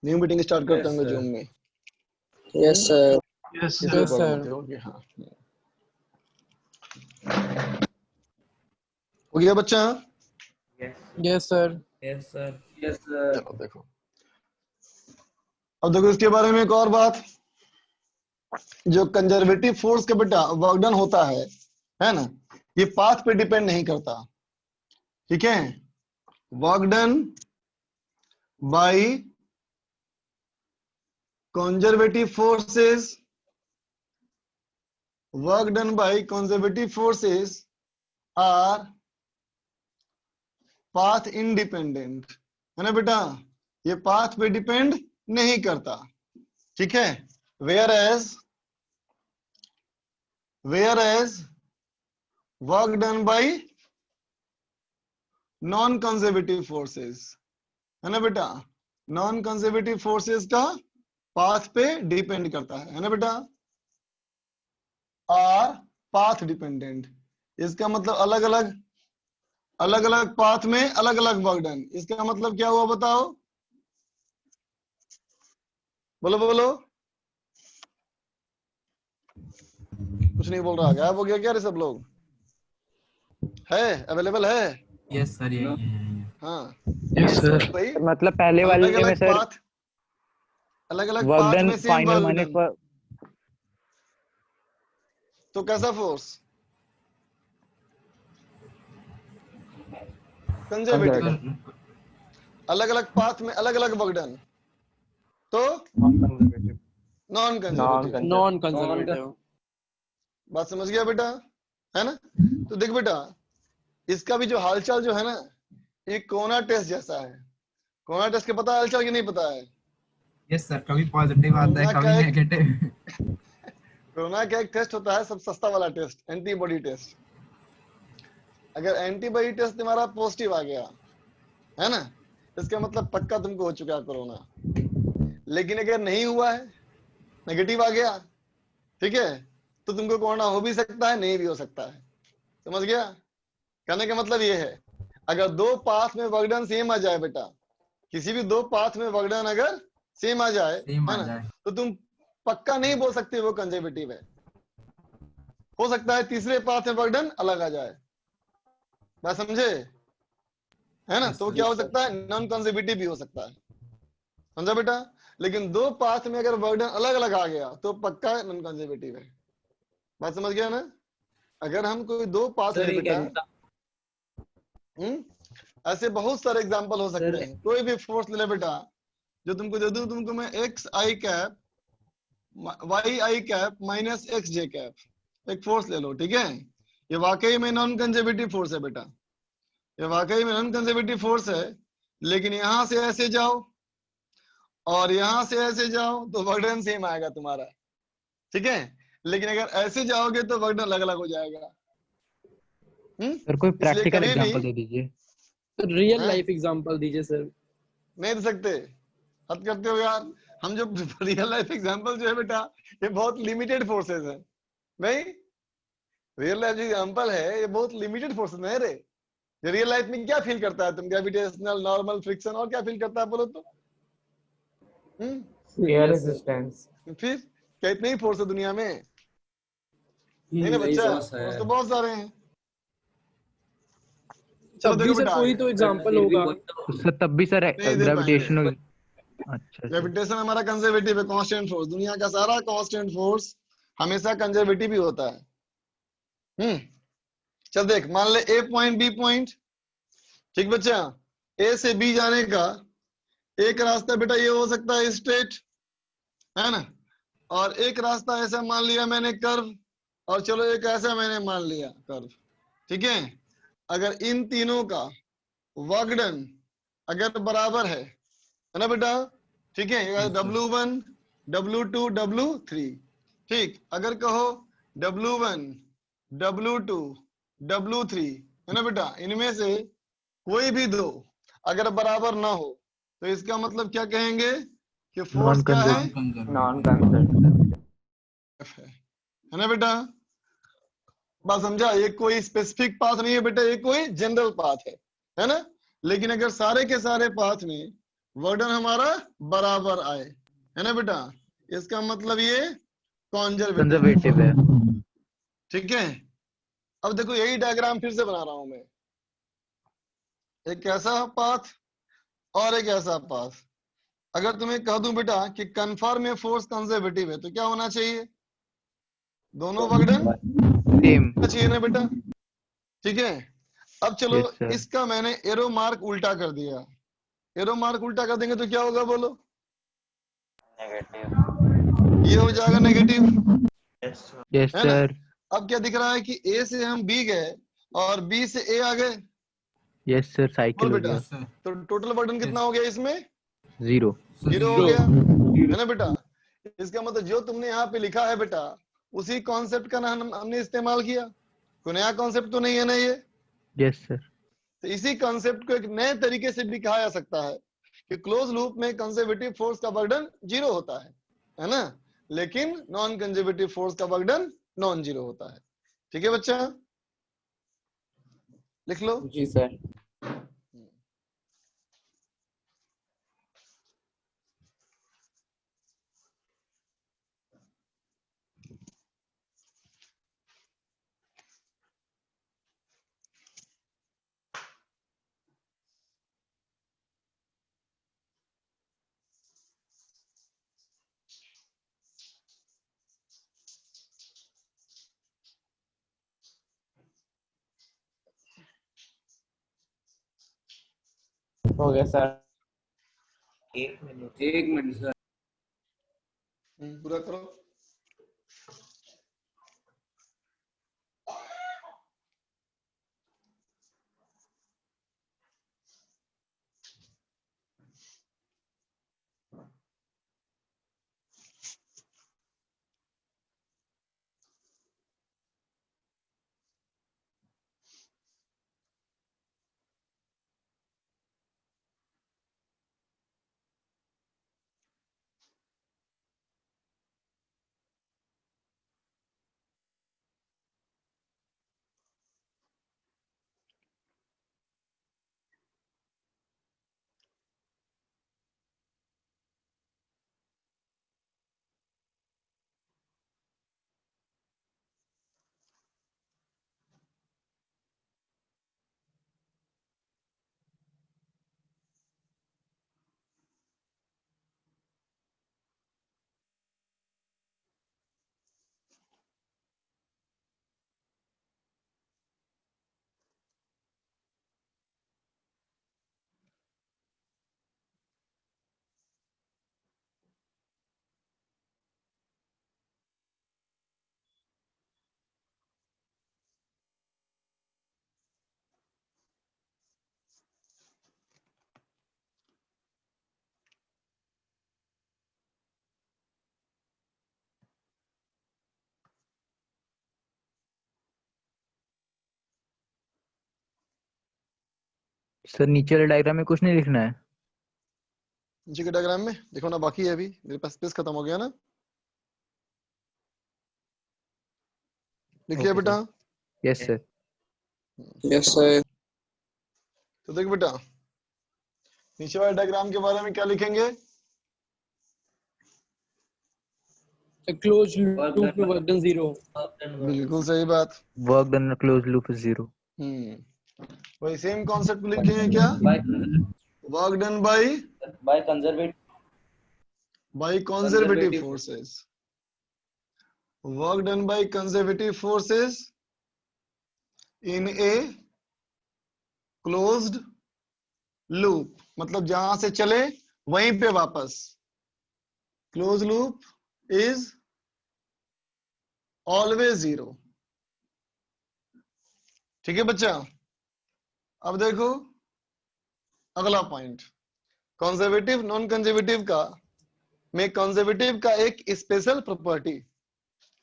न्यू मीटिंग स्टार्ट करते होंगे जूम में। Yes sir. यस इसलिए Yes, प्रॉब्लम sir. होती होगी। हाँ, हो गया बच्चा? Yes sir. Yes sir. Yes sir. चलो देखो, अब देखो इसके बारे में एक और बात, जो कंजर्वेटिव फोर्स का बेटा वर्क डन होता है ना, ये पाथ पे डिपेंड नहीं करता, ठीक है? Work done by conservative forces, work done by conservative forces our path independent, है ना बेटा? ये पाथ पे डिपेंड नहीं करता, ठीक है? whereas work done by non conservative forces, है ना बेटा? नॉन कंजर्वेटिव फोर्सेस का पाथ पे डिपेंड करता है ना बेटा? आर पाथ डिपेंडेंट, इसका मतलब अलग अलग पाथ में अलग अलग वर्क डन। इसका मतलब क्या हुआ बताओ, बोलो बोलो। कुछ नहीं बोल रहा, गायब हो गया क्या रे सब लोग? है अवेलेबल है? यस सर, यही है। हाँ यस सर। भाई, मतलब पहले वाले में सर अलग अलग वर्क पाथ डन में सेम फाइनल वर्क माने डन, तो कैसा फोर्स? कंजर्वेटिव। अलग अलग पाथ में अलग अलग वर्क डन, तो नॉन कंजर्वेटिव। Non conservative. बात समझ गया बेटा, है ना? तो देख बेटा, इसका भी जो हालचाल जो है ना, ये कोरोना टेस्ट जैसा है। कोरोना टेस्ट के पता है हालचाल की नहीं पता है? यस सर, कभी पॉजिटिव आता है, कभी नेगेटिव। कोरोना का एक टेस्ट होता है सब सस्ता वाला टेस्ट, एंटीबॉडी टेस्ट। अगर एंटीबॉडी टेस्ट तुम्हारा पॉजिटिव आ गया, है ना, इसका मतलब पक्का तुमको हो चुका है कोरोना। लेकिन अगर नहीं हुआ है, नेगेटिव आ गया, ठीक है, तो तुमको कोरोना हो भी सकता है, नहीं भी हो सकता है। समझ गया? कहने का मतलब ये है, अगर दो पाथ में वर्क डन सेम आ जाए बेटा, किसी भी दो पाथ में वर्क डन अगर सेम आ जाए, है ना, तो तुम पक्का नहीं बोल सकते वो कंजर्वेटिव है। हो सकता है तीसरे पाथ में वर्क डन अलग आ जाए, बात समझे? है ना? तो क्या हो सकता है, नॉन कंजर्वेटिव भी हो सकता है। समझा बेटा? लेकिन दो पाथ में अगर वर्क डन अलग अलग आ गया तो पक्का नॉन कंजर्वेटिव है। बात समझ गया ना? अगर हम कोई दो पाथ ले बेटा, ऐसे बहुत सारे एग्जांपल हो सकते हैं। कोई भी फोर्स ले बेटा, जो तुमको दे दूं, तुमको मैं एक्स आई कैप वाई आई कैप माइनस एक्स जे कैप, एक फोर्स ले लो, ठीक है? ये वाकई में नॉन कंजर्वेटिव फोर्स है बेटा, ये वाकई में नॉन कंजर्वेटिव फोर्स है। लेकिन यहां से ऐसे जाओ और यहां से ऐसे जाओ तो वर्क डन सेम आएगा तुम्हारा, ठीक है? लेकिन अगर ऐसे जाओगे तो वर्क डन अलग अलग हो जाएगा। सर कोई प्रैक्टिकल एग्जांपल दे दीजिए। रियल लाइफ एग्जांपल दीजिए सर। नहीं दे सकते, हद करते हो यार। हम जो रियल लाइफ एग्जांपल जो है बेटा, ये बहुत लिमिटेड फोर्सेस है भाई। रियल लाइफ एग्जांपल है, ये बहुत लिमिटेड फोर्सेस है रे। रियल लाइफ में क्या फील करता है तुम? ग्रेविटेशनल, नॉर्मल, फ्रिक्शन, और क्या फील करता है बोलो तो? Air resistance. फिर क्या इतने ही फोर्स है दुनिया में? नहीं ना वही बच्चा, बहुत सारा फोर्स है। तो बहुत सारे हैं। चलो तब देखो भी सर बेटा कोई आगे। तो बट एग्जांपल फिर भी होगा। कोई तो सर तब भी सर नहीं दे पाएंगे। ग्रेविटेशनल। अच्छा सर। ग्रेविटेशन हमारा कंजर्वेटिव है, कांस्टेंट फोर्स। दुनिया का सारा कांस्टेंट फोर्स हमेशा कंजर्वेटिव ही होता है। चल देख, मान ले ए पॉइंट बी पॉइंट, ठीक बच्चा। ए से बी जाने का एक रास्ता बेटा ये हो सकता है स्ट्रेट, है ना। और एक रास्ता ऐसा मान लिया मैंने कर्व, और चलो एक ऐसा मैंने मान लिया कर्व, ठीक है। अगर इन तीनों का वर्क डन अगर बराबर है ना बेटा, ठीक है, W1 W2 W3, ठीक। अगर कहो W1 W2 W3, है ना बेटा, इनमें से कोई भी दो अगर बराबर ना हो तो इसका मतलब क्या कहेंगे कि फोर्स नॉन क्या है? Non conservative. है ना बेटा, बात समझा? ये कोई स्पेसिफिक पाथ नहीं है बेटा, ये कोई जनरल पाथ है ना। लेकिन अगर सारे के सारे पाथ में वर्डन हमारा बराबर आए, है ना बेटा, इसका मतलब ये कंजर्वेटिव है। ठीक है। अब देखो यही डायग्राम फिर से बना रहा हूं मैं, एक ऐसा पाथ और एक ऐसा पाथ। अगर तुम्हें कह दूं बेटा कि कन्फर्म में फोर्स कंजर्वेटिव है, तो क्या होना चाहिए? दोनों वर्डन सेम। चाहिए ना बेटा, ठीक है। अब चलो यस सर। इसका मैंने एरो मार्क उल्टा कर दिया। एरो मार्क उल्टा कर देंगे तो क्या होगा बोलो? ये हो जाएगा नेगेटिव, यस है ना। सर। अब क्या दिख रहा है कि ए से हम बी गए और बी से ए आ गए। यस सर, बोल साइकिल हो बेटा, गया। तो टोटल वर्डन कितना हो गया इसमें? 0। 0 हो गया, है ना बेटा। इसका मतलब जो तुमने यहाँ पे लिखा है बेटा, उसी कॉन्सेप्ट का ना हमने इस्तेमाल किया। कोई नया कॉन्सेप्ट तो नहीं है ना ये। Yes sir. तो इसी कॉन्सेप्ट को एक नए तरीके से भी कहा जा सकता है कि क्लोज लूप में कंजर्वेटिव फोर्स का बर्डन 0 होता है ना। लेकिन नॉन कंजर्वेटिव फोर्स का बर्डन नॉन 0 होता है। ठीक है बच्चा, लिख लो। जी सर। हो गया सर। एक मिनट सर। पूरा करो। सर नीचे वाले डायग्राम में कुछ नहीं लिखना है। नीचे के डायग्राम में देखो ना, बाकी है अभी, मेरे पास स्पेस खत्म हो गया ना। लिख लिया बेटा? Yes sir. Yes sir. तो देख बेटा, नीचे वाले डायग्राम के बारे में क्या लिखेंगे? क्लोज लूप में वर्क डन 0। बिल्कुल सही बात। Work done close loop is 0। वही सेम कॉन्सेप्ट लिख दिए क्या? Work done by conservative forces. Work done by conservative forces in a closed loop, मतलब जहां से चले वहीं पे वापस। Close loop is always 0। ठीक है बच्चा? अब देखो अगला पॉइंट, कंजर्वेटिव नॉन कंजर्वेटिव का में कंजर्वेटिव का एक स्पेशल प्रॉपर्टी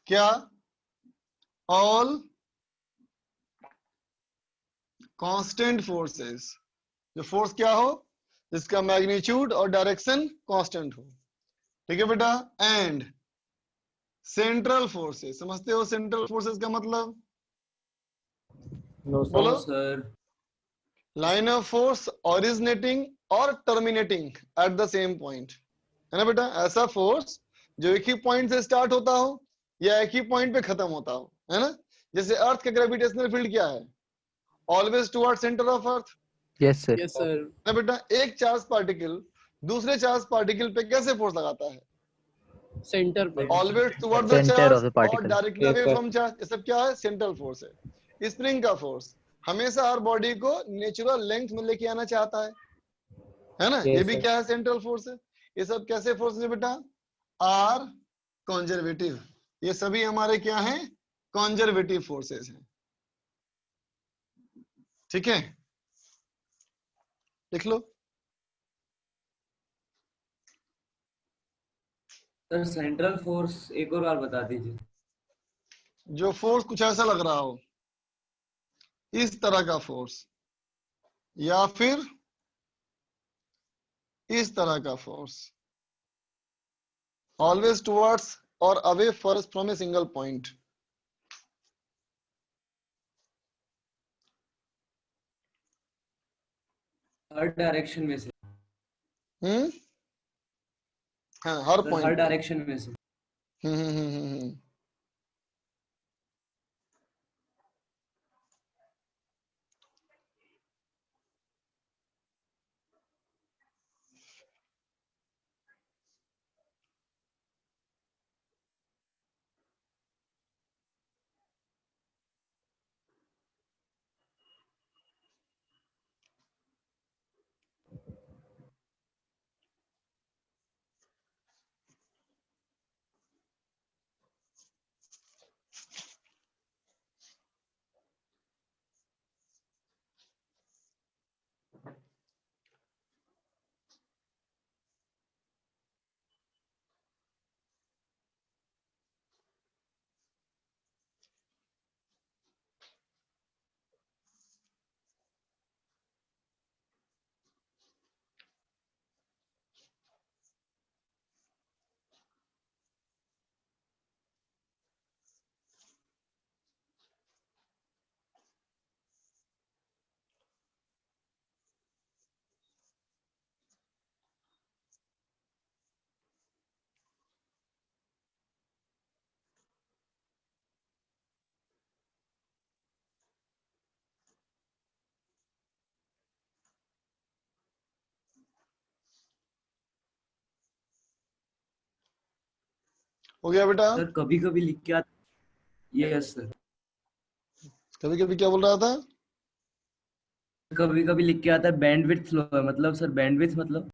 क्या? ऑल कांस्टेंट फोर्सेस, जो फोर्स क्या हो जिसका मैग्नीट्यूड और डायरेक्शन कांस्टेंट हो। ठीक है बेटा? एंड सेंट्रल फोर्सेस, समझते हो सेंट्रल फोर्सेस का मतलब? बोलो sir. Line of force originating और terminating at the same point, है ना बेटा? ऐसा फोर्स जो एक ही पॉइंट से स्टार्ट होता हो या एक ही पॉइंट पे खत्म होता हो, है ना? जैसे अर्थ का ग्रेविटेशनल फील्ड क्या है? Always toward centre of earth. Yes sir. Yes sir. ना बेटा? एक चार्ज पार्टिकल दूसरे चार्ज पार्टिकल पे कैसे फोर्स लगाता है? सेंटर पे। Always toward the Center of charge the और particle. Directly Yes, away sir. From charge, ये सब क्या है? सेंट्रल फोर्स है। स्प्रिंग का फोर्स हमेशा हर बॉडी को नेचुरल लेंथ में लेके आना चाहता है ना? Yes, ये भी sir. क्या है? सेंट्रल फोर्स है। ये सब कैसे फोर्स है बेटा? Are conservative. ये सभी हमारे क्या हैं? कंजर्वेटिव फोर्सेस हैं। ठीक है, लिख लो। सर सेंट्रल फोर्स एक और बार बता दीजिए। जो फोर्स कुछ ऐसा लग रहा हो, इस तरह का फोर्स या फिर इस तरह का फोर्स, ऑलवेज टुवर्ड्स और away first from a single point. Her direction में से। हाँ, हर सर, पॉइंट हर पे। डायरेक्शन में से। हम्म। हो गया बेटा? सर कभी कभी लिख के आता। Yes sir. कभी कभी क्या बोल रहा था? कभी कभी लिख के आता है बैंडविड्थ स्लो है, मतलब सर बैंडविड्थ मतलब?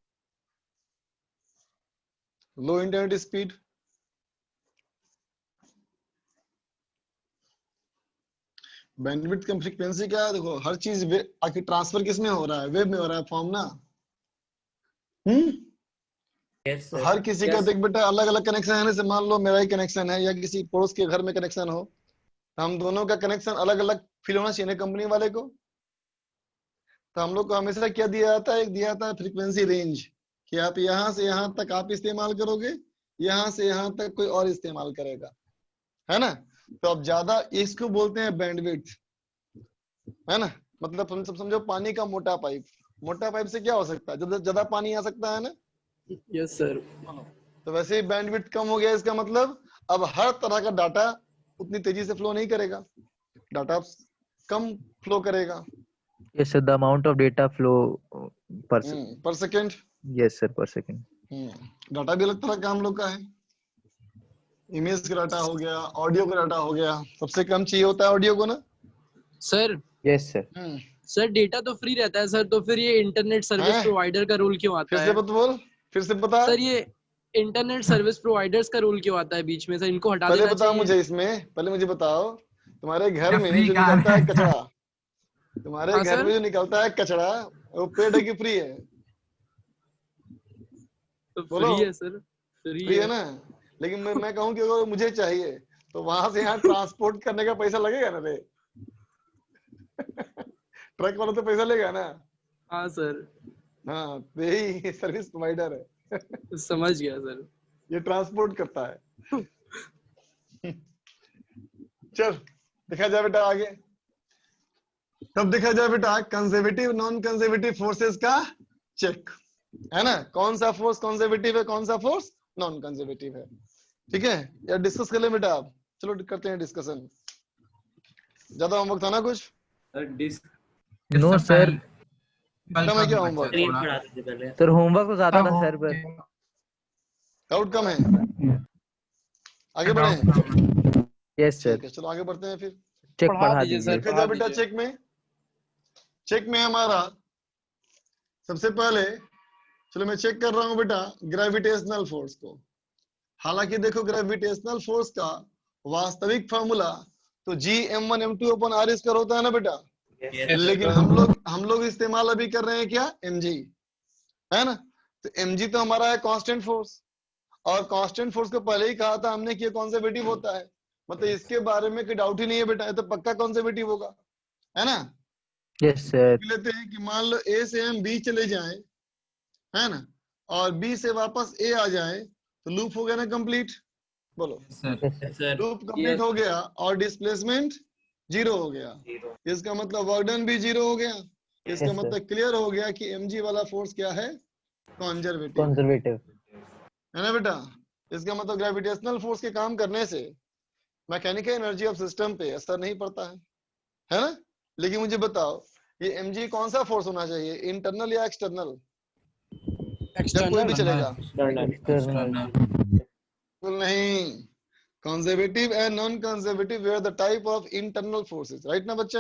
लो इंटरनेट स्पीड। बैंडविड्थ का फ्रीक्वेंसी क्या है? देखो हर चीज आखिर ट्रांसफर किसमें हो रहा है? वेब में हो रहा है, फॉर्म ना। Yes sir. हर किसी का देख बेटा अलग अलग कनेक्शन है। जैसे मान लो मेरा ही कनेक्शन है या किसी पड़ोस के घर में कनेक्शन हो, तो हम दोनों का कनेक्शन अलग अलग फील होना चाहिए कंपनी वाले को। तो हम लोग को हमेशा क्या दिया जाता है? एक दिया जाता है फ्रीक्वेंसी रेंज कि आप यहाँ से यहाँ तक आप इस्तेमाल करोगे, यहाँ से यहाँ तक कोई और इस्तेमाल करेगा, है ना। तो अब ज्यादा इसको बोलते हैं बैंडविड्थ, है ना। मतलब हम सब समझो पानी का मोटा पाइप, मोटा पाइप से क्या हो सकता है, जब ज्यादा पानी आ सकता है ना। Yes sir. तो वैसे ही बैंडविड्थ कम हो गया, इसका मतलब अब हर तरह का डाटा उतनी तेजी से फ्लो नहीं करेगा, डाटा कम फ्लो करेगा। Yes, sir. The amount of data flow per पर second. Yes, sir. Per second. Data भी अलग तरह का हम लोग का है, इमेज का डाटा हो गया, ऑडियो का डाटा हो गया। सबसे कम चाहिए होता है ऑडियो को ना sir. Yes, sir. Sir data तो फ्री रहता है सर, तो फिर ये इंटरनेट सर्विस प्रोवाइडर का रूल क्यों आता है? फिर से बोल, फिर से बता सर। ये इंटरनेट सर्विस प्रोवाइडर्स का रूल क्यों आता है बीच में सर? इनको हटा पहले देना बताओ चाहिए। मुझे, इसमें पहले मुझे बताओ, तुम्हारे घर में जो निकलता है कचरा, तुम्हारे घर में जो निकलता है कचरा, वो पेड है कि फ्री है? तो बोलो। फ्री है सर, फ्री है ना। लेकिन मैं कहूँ कि अगर मुझे चाहिए तो वहां से यहाँ ट्रांसपोर्ट करने का पैसा लगेगा ना रे। ट्रक वाला तो पैसा लेगा ना। हाँ सर। हाँ, तो यही सर्विस प्रोवाइडर है। समझ गया सर। ये ट्रांसपोर्ट करता है। चल देखा जाए बेटा आगे। तब देखा जाए बेटा कंजर्वेटिव नॉन कंजर्वेटिव फोर्सेस का चेक, है ना। कौन सा फोर्स कंजर्वेटिव है, कौन सा फोर्स नॉन कंजर्वेटिव है, ठीक है। यार डिस्कस कर ले बेटा आप, चलो करते हैं डिस्कशन। ज्यादा होमवर्क था ना कुछ? No, sir. कम है क्या होमवर्क? Sir, homework तो ज्यादा था सर, पर डाउट कम है। आगे बढ़े। Yes, sir. ठीक है, चलो आगे बढ़ते हैं फिर। चेक पढ़ा दीजिए। देखा जाए बेटा चेक में, चेक में हमारा सबसे पहले, चलो मैं चेक कर रहा हूँ बेटा ग्रेविटेशनल फोर्स को। हालांकि देखो ग्रेविटेशनल फोर्स का वास्तविक फॉर्मूला तो G(m1 m2 upon r square होता है ना बेटा। लेकिन हम लोग इस्तेमाल अभी कर रहे हैं क्या, mg, है ना। तो mg तो हमारा है कांस्टेंट फोर्स, और कांस्टेंट फोर्स को पहले ही कहा था हमने कि कंजर्वेटिव होता है। मतलब इसके बारे में कोई डाउट ही नहीं है बेटा, ये तो पक्का कंजर्वेटिव होगा, है ना। Yes, sir. लेते हैं कि मान लो A से हम B चले जाएं, है ना, और B से वापस A आ जाए, तो लूप हो गया ना कंप्लीट। बोलो लूप कंप्लीट हो गया और डिस्प्लेसमेंट जीरो हो गया। इसका मतलब वर्क डन भी जीरो हो गया। इसका मतलब क्लियर हो गया कि mg वाला फोर्स क्या है, कंजर्वेटिव, है ना बेटा। इसका मतलब ग्रेविटेशनल फोर्स के काम करने से मैकेनिकल एनर्जी ऑफ सिस्टम पे असर नहीं पड़ता है ना। लेकिन मुझे बताओ ये mg कौन सा फोर्स होना चाहिए, इंटरनल या एक्सटर्नल? कोई भी चलेगा। बिल्कुल नहीं, conservative and non conservative where the type of internal forces, right ना बच्चा?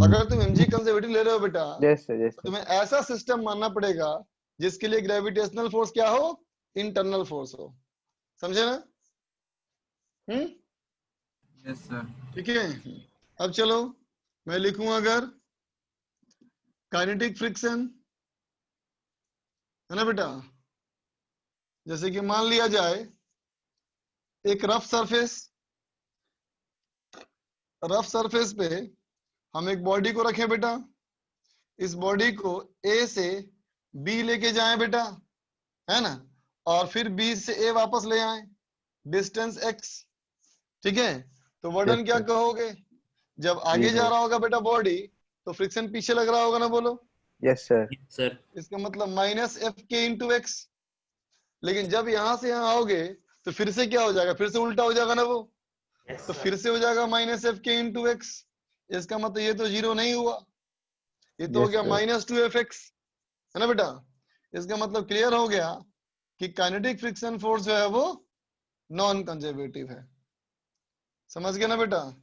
अगर तुम mg कंजर्वेटिव ले रहे हो बेटा, तो तुम्हें ऐसा सिस्टम मानना पड़ेगा जिसके लिए ग्रेविटेशनल फोर्स क्या हो, इंटरनल फोर्स हो। समझे ना? Yes sir. ठीक है, अब चलो मैं लिखूं अगर काइनेटिक फ्रिक्शन, है ना बेटा। जैसे कि मान लिया जाए एक रफ सरफेस पे हम एक बॉडी को रखें बेटा, इस बॉडी को A से B लेके जाएं बेटा, है ना, और फिर B से A वापस ले आए, डिस्टेंस x, ठीक है। तो वर्डन क्या कहोगे, जब आगे जा रहा होगा बेटा बॉडी तो फ्रिक्शन पीछे लग रहा होगा ना, बोलो। Yes, sir. इसका मतलब माइनस एफ के इंटू एक्स। लेकिन जब यहां से यहां आओगे तो फिर से क्या हो जाएगा, फिर से उल्टा हो जाएगा ना वो। तो फिर से हो जाएगा माइनस एफ के इंटू एक्स। इसका मतलब ये तो जीरो नहीं हुआ, ये तो हो गया माइनस 2f(x), है ना बेटा। इसका मतलब क्लियर हो गया कि काइनेटिक फ्रिक्शन फोर्स जो है वो नॉन कंजर्वेटिव है। समझ गए ना बेटा?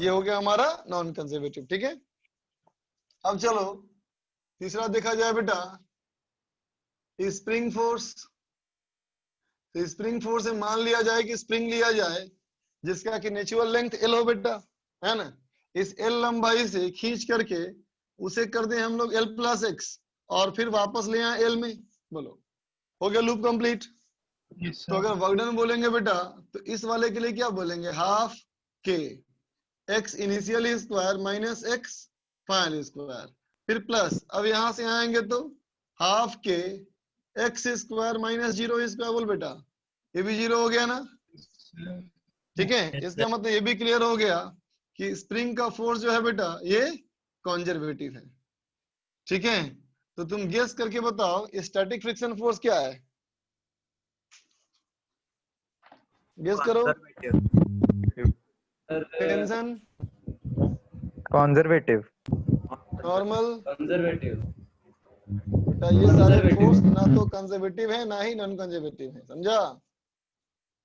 ये हो गया हमारा नॉन कंजर्वेटिव, ठीक है। अब चलो तीसरा देखा जाए बेटा स्प्रिंग फोर्स। तो स्प्रिंग फोर्स से मान लिया जाए कि स्प्रिंग लिया जाए जिसका कि नेचुरल लेंथ L हो बेटा, है ना। इस L लंबाई से खींच करके उसे कर दें हम लोग L+x और फिर वापस ले आए L में। बोलो हो गया लूप कंप्लीट। तो अगर वर्क डन बोलेंगे बेटा तो इस वाले के लिए क्या बोलेंगे, हाफ के x initial square minus x final square. फिर प्लस, अब यहां से आएंगे तो हाफ के एक्स स्क्वायर माइनस 0 स्क्वायर बोल बेटा, ये भी 0 हो गया ना। ठीक है, इसका मतलब ये भी क्लियर हो गया कि स्प्रिंग का फोर्स जो है बेटा ये कंजर्वेटिव है। ठीक है, तो तुम गेस करके बताओ स्टैटिक फ्रिक्शन फोर्स क्या है, गेस करो। Tension, conservative, normal, conservative. बेटा ये सारे फोर्स ना तो कंजर्वेटिव है ना ही नॉन कंजर्वेटिव है, समझा,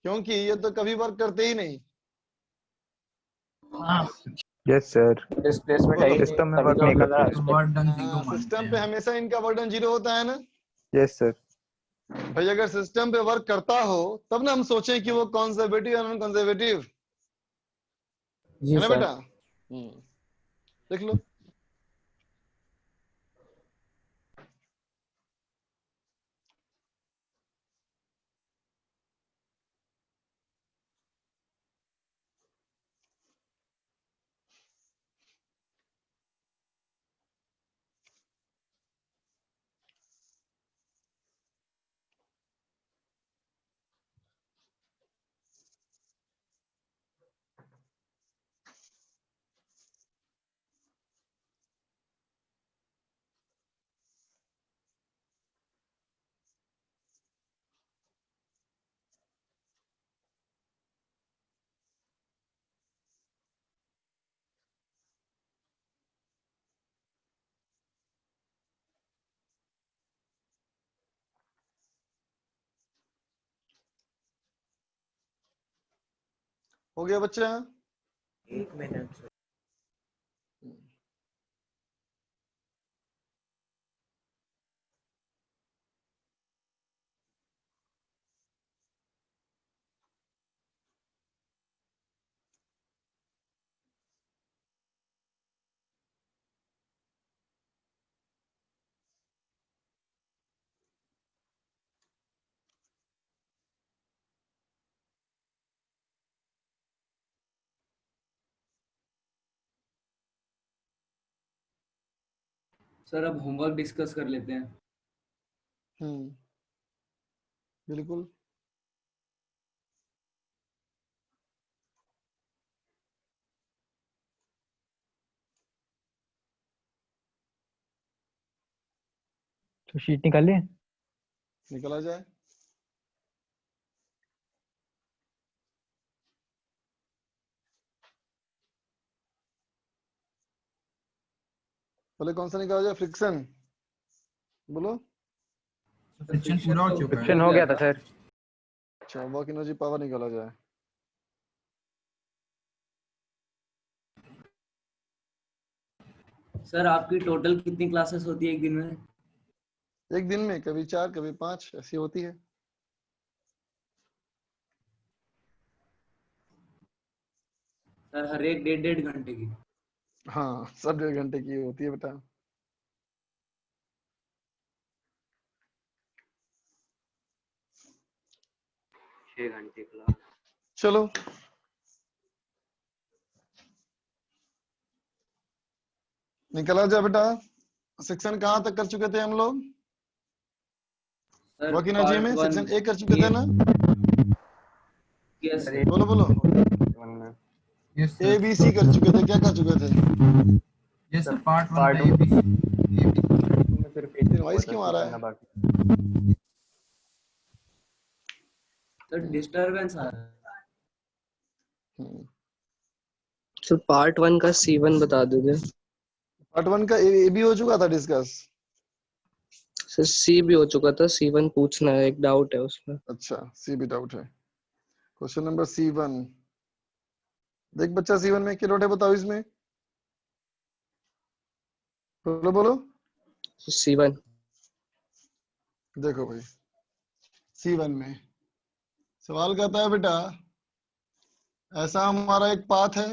क्योंकि ये तो कभी वर्क करते ही नहीं। यस सर, डिस्प्लेसमेंट है ही सिस्टम में नहीं, वर्क तभी नहीं तो लग रहा करते। है। वर्डन जीरो मानते सिस्टम पे हैं। हमेशा इनका वर्डन 0 होता है ना। यस सर, भाई अगर सिस्टम पे वर्क करता हो तब ना हम सोचें कि वो कंजर्वेटिव या नॉन कंजर्वेटिव, जी है ना सर। बेटा। देख लो, हो गया बच्चा। 1 मिनट। सर अब होमवर्क डिस्कस कर लेते हैं। बिल्कुल। तो शीट निकाल लिए। निकला जाए। बोले कौन सा निकाला जाए, फ्रिक्शन बोलो। फ्रिक्शन पूरा हो चुका है। फ्रिक्शन हो गया था सर। अच्छा, वर्क एनर्जी पावर निकाला जाए। सर आपकी टोटल कितनी क्लासेस होती है एक दिन में? एक दिन में कभी 4 कभी 5 ऐसी होती है। सर हर एक 1.5 घंटे की? हाँ, सब 1.5 घंटे की होती है बेटा। घंटे क्लास। चलो निकला जाए बेटा। सेक्शन कहाँ तक कर चुके थे हम लोग? वर्क एनर्जी में सेक्शन 1 कर चुके थे ना। यस बोलो बोलो। ए बी सी कर चुके थे, क्या कर चुके थे? यस सर, पार्ट 1 का फिर वॉइस क्यों आ रहा है? सर डिस्टरबेंस आ रहा है। सर पार्ट 1 का C1 बता दोगे? पार्ट 1 का ए भी हो चुका था डिस्कस। सर C भी हो चुका था, C1 पूछना है, एक डाउट है उसमें। अच्छा, सी भी डाउट है। क्वेश्चन नंबर C1 देख बच्चा, C1 में क्या डाउट है बताओ इसमें, बोलो बोलो। C1 देखो भाई, C1 में सवाल कहता है बेटा, ऐसा हमारा एक पाथ है,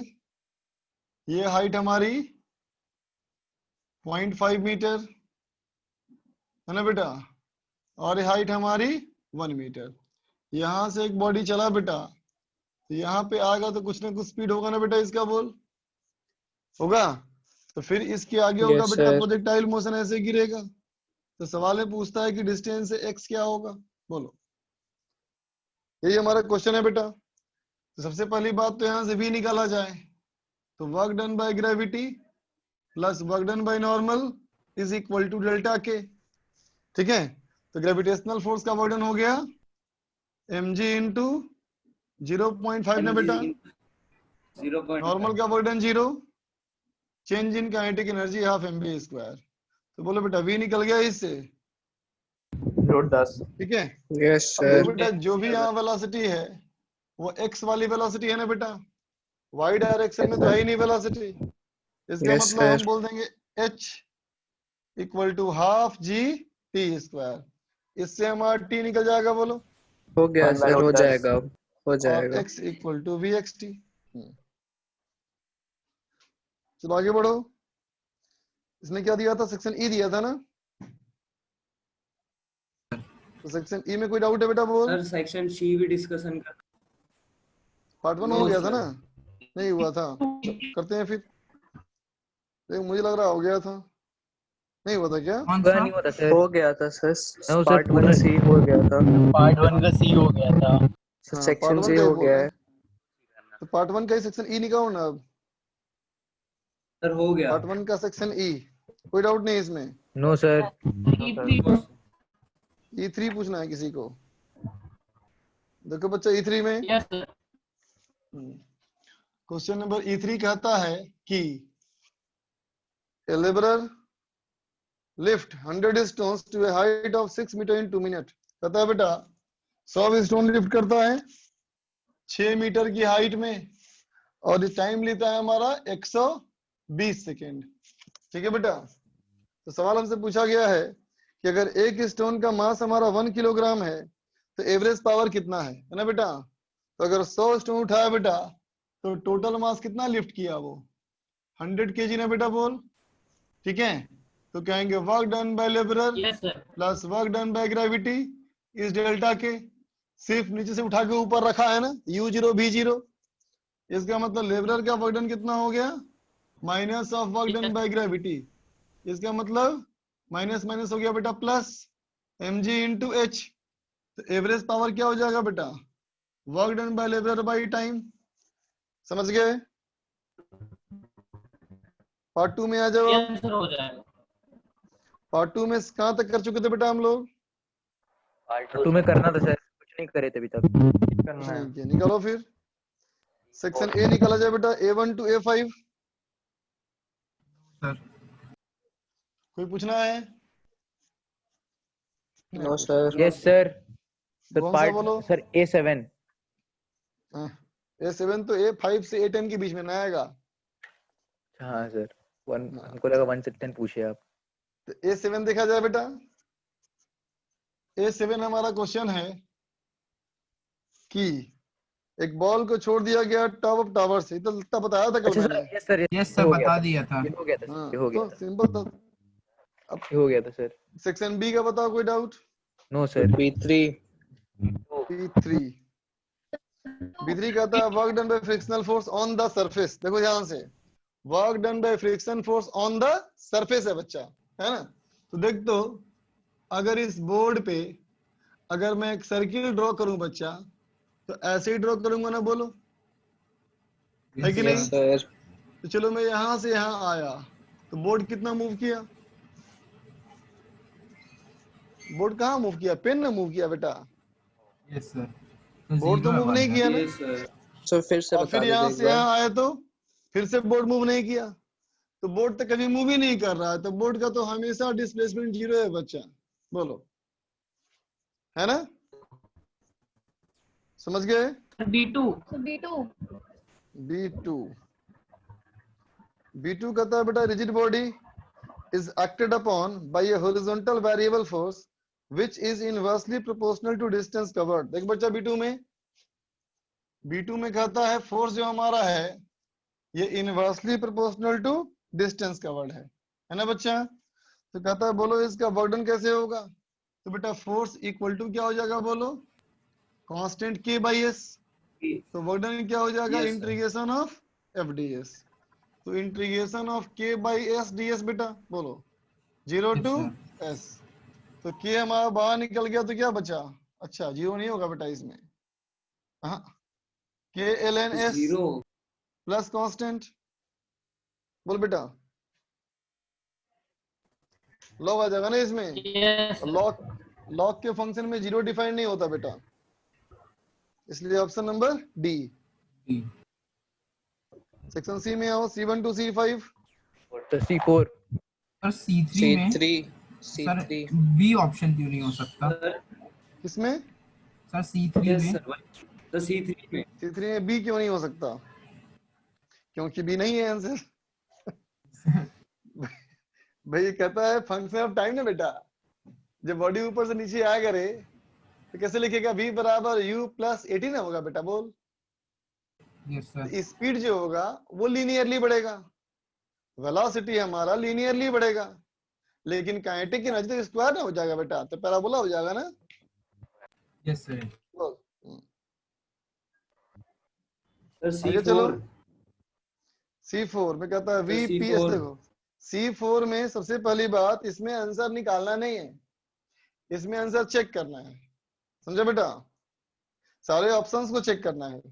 ये हाइट हमारी 0.5 मीटर है ना बेटा, और ये हाइट हमारी 1 मीटर। यहां से एक बॉडी चला बेटा, तो यहाँ पे आएगा तो कुछ ना कुछ स्पीड होगा ना बेटा, इसका बोल होगा। तो फिर इसके आगे होगा Yes, बेटा sir. प्रोजेक्टाइल मोशन ऐसे गिरेगा। तो सवाल में पूछता है कि डिस्टेंस से x क्या होगा, बोलो। यही हमारा क्वेश्चन है बेटा। तो सबसे पहली बात तो यहाँ से v निकाला जाए, तो work done by gravity plus work done by normal is equal to delta K. ठीक है, तो ग्रेविटेशनल फोर्स का वर्क डन हो गया mg इंटू 0.5 ना बेटा, 0.5 नॉर्मल का work done 0, change in kinetic energy half mv square. तो बोलो बेटा v निकल गया इससे, रूट 10। ठीक है। Yes, अब sir. देखो बेटा जो भी यहाँ वेलोसिटी है वो x वाली वेलोसिटी है ना बेटा, y डायरेक्शन में तो है ही नहीं वेलोसिटी। इसका Yes, मतलब हम sir. बोल देंगे h equal to half g t square. इससे हमारा t निकल जाएगा, बोलो। हो गया One by सर, हो root 10। जाएगा, हो और जाएगा। x equal to V X T. चलो आगे बढ़ो। इसने क्या दिया था, सेक्शन ई दिया था ना। तो सेक्शन ई में कोई डाउट है बेटा, बोल। सर सेक्शन सी भी डिस्कशन कर। पार्ट 1 हो गया था ना, नहीं हुआ था, करते हैं फिर। देख मुझे लग रहा हो गया था, नहीं हुआ था क्या? पूरा नहीं होता सर। हो गया था सर, सर, पार्ट पूरा 1 सी हो गया था। पार्ट 1 का सी हो गया था। सर हाँ, सेक्शन part सी 1 का ही हो बोल गया रहे है। हैं। तो पार्ट 1 का ही सेक्शन ई निकालो ना अब। सर हो गया। पार्ट 1 का सेक्शन ई, कोई डाउट नहीं इसमें। No sir. E3 पूछना है किसी को? देखो बच्चा E3 में क्वेश्चन नंबर E3 कहता है कि a laborer lift 100 stones to a height of 6 meter in 2 minutes। कहता है बेटा 100 स्टोन लिफ्ट करता है 6 मीटर की हाइट में और टाइम लेता है हमारा 120 सेकेंड। ठीक है बेटा, तो सवाल हमसे पूछा गया है कि अगर एक स्टोन का मास हमारा 1 किलोग्राम है तो एवरेज पावर कितना है ना बेटा। तो अगर 100 स्टोन उठाया बेटा तो टोटल मास कितना लिफ्ट किया, वो 100 kg ना बेटा, बोल। ठीक है, तो कहेंगे work done bye labourer plus work done by gravity इस डेल्टा के। सिर्फ नीचे से उठा के ऊपर रखा है ना, u0 v0। इसका मतलब लेबरर का वर्क डन कितना हो गया, minus of work done by gravity. इसका मतलब माइनस माइनस हो गया बेटा प्लस mg इंटू एच। तो एवरेज पावर क्या हो जाएगा बेटा, work done bye labourer by time. समझ गए? पार्ट 2 में आ जाओ। पार्ट 2 में कहां तक कर चुके थे बेटा हम लोग? पार्ट 2 में करना था सर, कुछ नहीं करे थे अभी तक। करना है। ठीक है, निकालो फिर। सेक्शन ए निकाला जाए बेटा, A1 टू A5। सर कोई पूछना है? No sir. Yes sir. Sir कौन सा पार्ट बोलो? Sir A7। A7 तो A5 से A10 के बीच में ना आएगा। हाँ सर, हमको लगा 1 से 10 पूछे आप। तो A7 देखा जाए बेटा। A7 हमारा क्वेश्चन है कि एक बॉल को छोड़ दिया गया टॉप ऑफ टावर से। तो इतना बताया था कल अच्छा मैंने। Sir, yes sir, yes sir, बता दिया था। ये हो गया था, हाँ, ये हो गया तो था, सिंपल था। ये हो गया था सर। सेक्शन बी का बताओ, कोई doubt? No sir. B3। B3 B3 कहता है work done by frictional force on the surface. देखो ध्यान से, work done by friction force on the surface है बच्चा, है ना। तो देख, तो अगर इस बोर्ड पे अगर मैं एक सर्किल ड्रॉ करूं बच्चा, तो ऐसे ही ड्रॉ करूंगा ना, बोलो, है कि नहीं? Yes sir. तो चलो मैं यहां से यहां आया तो बोर्ड कितना मूव किया, बोर्ड कहाँ मूव किया, पेन ने मूव किया बेटा, यस सर। बोर्ड तो मूव नहीं किया ना। Yes sir. सर फिर से और बता फिर यहाँ दीजिए से एक बार। यहाँ आए तो फिर से बोर्ड मूव नहीं किया, तो बोर्ड तो कभी मूव ही नहीं कर रहा है। तो बोर्ड का तो हमेशा डिस्प्लेसमेंट 0 है बच्चा, बोलो, है ना। समझ गए? B2 कहता है बेटा rigid body is acted upon by a horizontal variable force which is inversely proportional to distance covered। देख बच्चा B2 में कहता है फोर्स जो हमारा है ये inversely proportional to distance covered है ना बच्चा। तो कहता है बोलो इसका वर्क कैसे होगा। तो बेटा फोर्स इक्वल टू क्या हो जाएगा, बोलो, कांस्टेंट K बाई S। तो वर्क क्या हो जाएगा, Yes, sir. Integration of FDS। तो integration of k by S D S बेटा, बोलो 0 Yes, टू sir. s। तो k हमारा बाहर निकल गया तो क्या बचा? अच्छा 0 नहीं होगा बेटा इसमें, हाँ k ln s zero plus constant, बोल बेटा लॉग आ जाएगा ना इसमें। Yes. लॉग के फंक्शन में 0 डिफाइन नहीं होता बेटा, इसलिए option number D. D. Section C में आओ, C1 टू C5। तो C4 सर C3 में C3 sir C3 B option क्यों नहीं हो सकता? किसमें? सर C3 यस में सर, तो C3 में C3 में बी क्यों नहीं हो सकता? क्योंकि बी नहीं है आंसर। भाई ये कहता है फंक्शन ऑफ टाइम ना बेटा, जब बॉडी ऊपर से नीचे आया करे तो कैसे लिखेगा? v बराबर u प्लस 18 होगा बेटा, बोल। Yes sir. स्पीड जो होगा वो लीनियरली बढ़ेगा, वेलोसिटी हमारा लीनियरली बढ़ेगा, लेकिन काइनेटिक एनर्जी तो स्क्वायर ना हो जाएगा बेटा, तो पैराबोला हो जाएगा ना। Yes sir. बोल। सर आगे चलो। C4 C4 में कहता है तो v p C4 देखो C4 में सबसे पहली बात, इसमें आंसर निकालना नहीं है, इसमें आंसर चेक करना है, समझे बेटा? सारे ऑप्शंस को चेक करना है।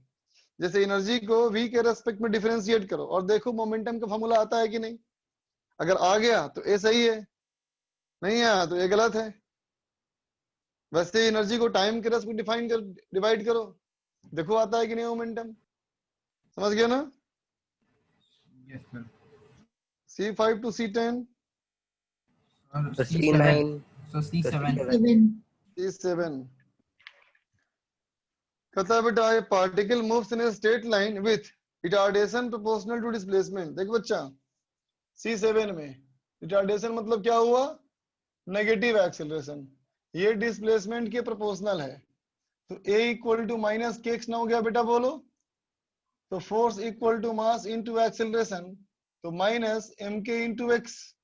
जैसे एनर्जी को v के रेस्पेक्ट में डिफरेंशिएट करो और देखो मोमेंटम का फॉर्मूला आता है कि नहीं। अगर आ गया तो ए सही है, नहीं आया तो ए गलत है। वैसे एनर्जी को टाइम के रेस्पेक्ट डिफाइन कर डिवाइड करो, देखो आता है कि नहीं मोमेंटम, समझ गया ना? Yes sir. C5 to C10। और C9 सर C7 C7 कहता है बेटा, a particle moves in a straight line with retardation proportional to displacement। देखो बच्चा C7 में रिटार्डेशन मतलब क्या हुआ? नेगेटिव एक्सेलरेशन, ये डिस्प्लेसमेंट के प्रोपोर्शनल है, तो a equal to minus K X ना हो गया बेटा, बोलो। तो force equal to mass into acceleration, तो minus M K into X.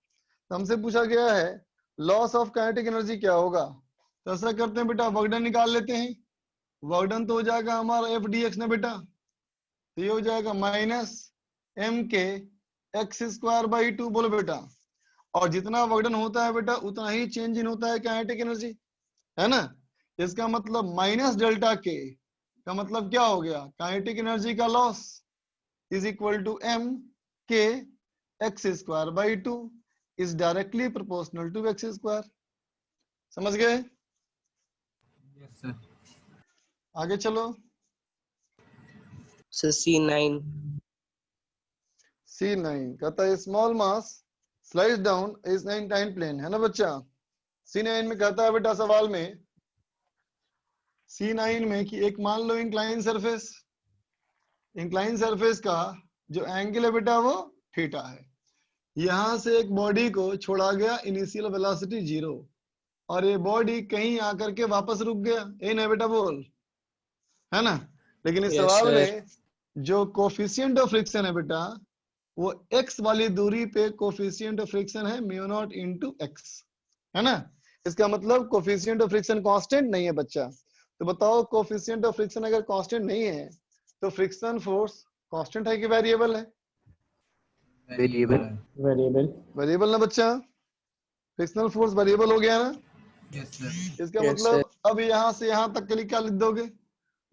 हमसे पूछा गया है लॉस ऑफ काइनेटिक एनर्जी क्या होगा, तो ऐसा करते हैं बेटा, वर्क डन निकाल लेते हैं। वर्क डन तो हो जाएगा हमारा एफ डी एक्स ना बेटा, तो ये हो जाएगा minus M k x square by 2, बोलो बेटा। और जितना वर्क डन होता है बेटा उतना ही चेंज इन होता है काइनेटिक एनर्जी, है ना? इसका मतलब माइनस डेल्टा के का मतलब क्या हो गया? काइनेटिक एनर्जी का loss is equal to m k x square by 2 is directly proportional to x square. समझ गए? Yes sir. आगे चलो। सर C9 C9 कहता है small mass slide down is incline plane, है ना बच्चा? C9 में कहता है बेटा सवाल में, C9 में कि एक मान लो इंक्लाइन सरफेस का जो एंगल है बेटा वो थीटा है। यहां से एक बॉडी को छोड़ा गया, इनिशियल वेलोसिटी 0, और ये बॉडी कहीं आकर के वापस रुक गया, ये ना बेटा, बोल, है ना? लेकिन इस Yes, सवाल sir. में जो कोफिशिएंट ऑफ फ्रिक्शन है बेटा, वो x वाली दूरी पे कोफिशिएंट ऑफ फ्रिक्शन है μ0 इंटू एक्स, है ना? इसका मतलब कोफिशिएंट ऑफ फ्रिक्शन कांस्टेंट नहीं है बच्चा। तो बताओ कोफिशिएंट ऑफ फ्रिक्शन अगर कांस्टेंट नहीं है तो फ्रिक्शन फोर्स कांस्टेंट है कि वेरिएबल है? वेरिएबल ना बच्चा, फ्रिक्शनल फोर्स वेरिएबल हो गया ना? Yes sir. इसका Yes, मतलब अब यहाँ से यहाँ तक के लिए क्या लिख दोगे?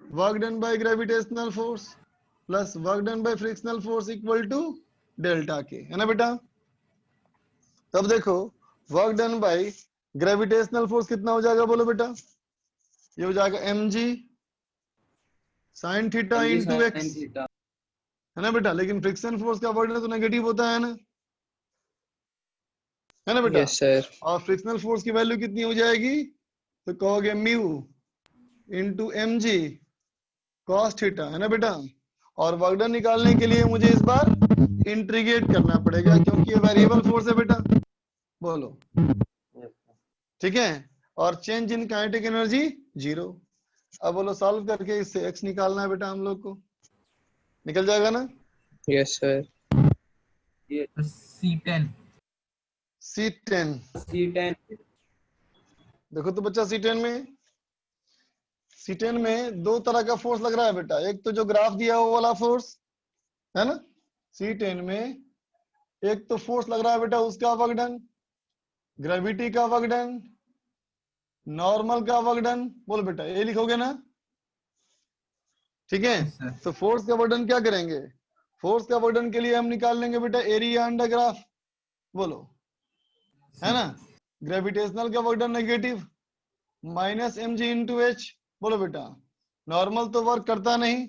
Work done by gravitational force plus work done by frictional force equal to delta K, है ना बेटा? तब देखो work done by gravitational force कितना हो जाएगा, बोलो बेटा? ये हो जाएगा mg sin theta into X, है ना बेटा? लेकिन फ्रिक्शन फोर्स का वर्क डन तो नेगेटिव होता है ना बेटा? Yes, sir. और फ्रिक्शनल फोर्स की वैल्यू कितनी हो जाएगी? तो कहोगे mu into M G cos theta, है ना बेटा? और वर्क डन निकालने के लिए मुझे इस बार इंटीग्रेट करना पड़ेगा क्योंकि ये वेरिएबल फोर्स है बेटा, बोलो ठीक है? और चेंज इन काइनेटिक एनर्जी 0। अब बोलो सॉल्व करके इससे x निकालना है बेटा, हम लोग को निकल जाएगा ना? Yes, sir. C10 C10 देखो तो बच्चा C10 में दो तरह का फोर्स लग रहा है बेटा। एक तो जो ग्राफ दिया वो वाला फोर्स है ना, C10 में एक तो फोर्स लग रहा है बेटा उसका वर्क डन, ग्रेविटी का वर्क डन, नॉर्मल का वर्क डन। बोलो बेटा ये लिखोगे ना, ठीक है। Yes, sir. तो फोर्स का वर्क डन क्या करेंगे, फोर्स का वर्क डन के लिए हम निकाल लेंगे बेटा एरिया अंडर ग्राफ। बोलो, है ना। ग्रेविटेशनल का work done negative minus mg into H. बोलो बेटा नॉर्मल तो वर्क करता नहीं,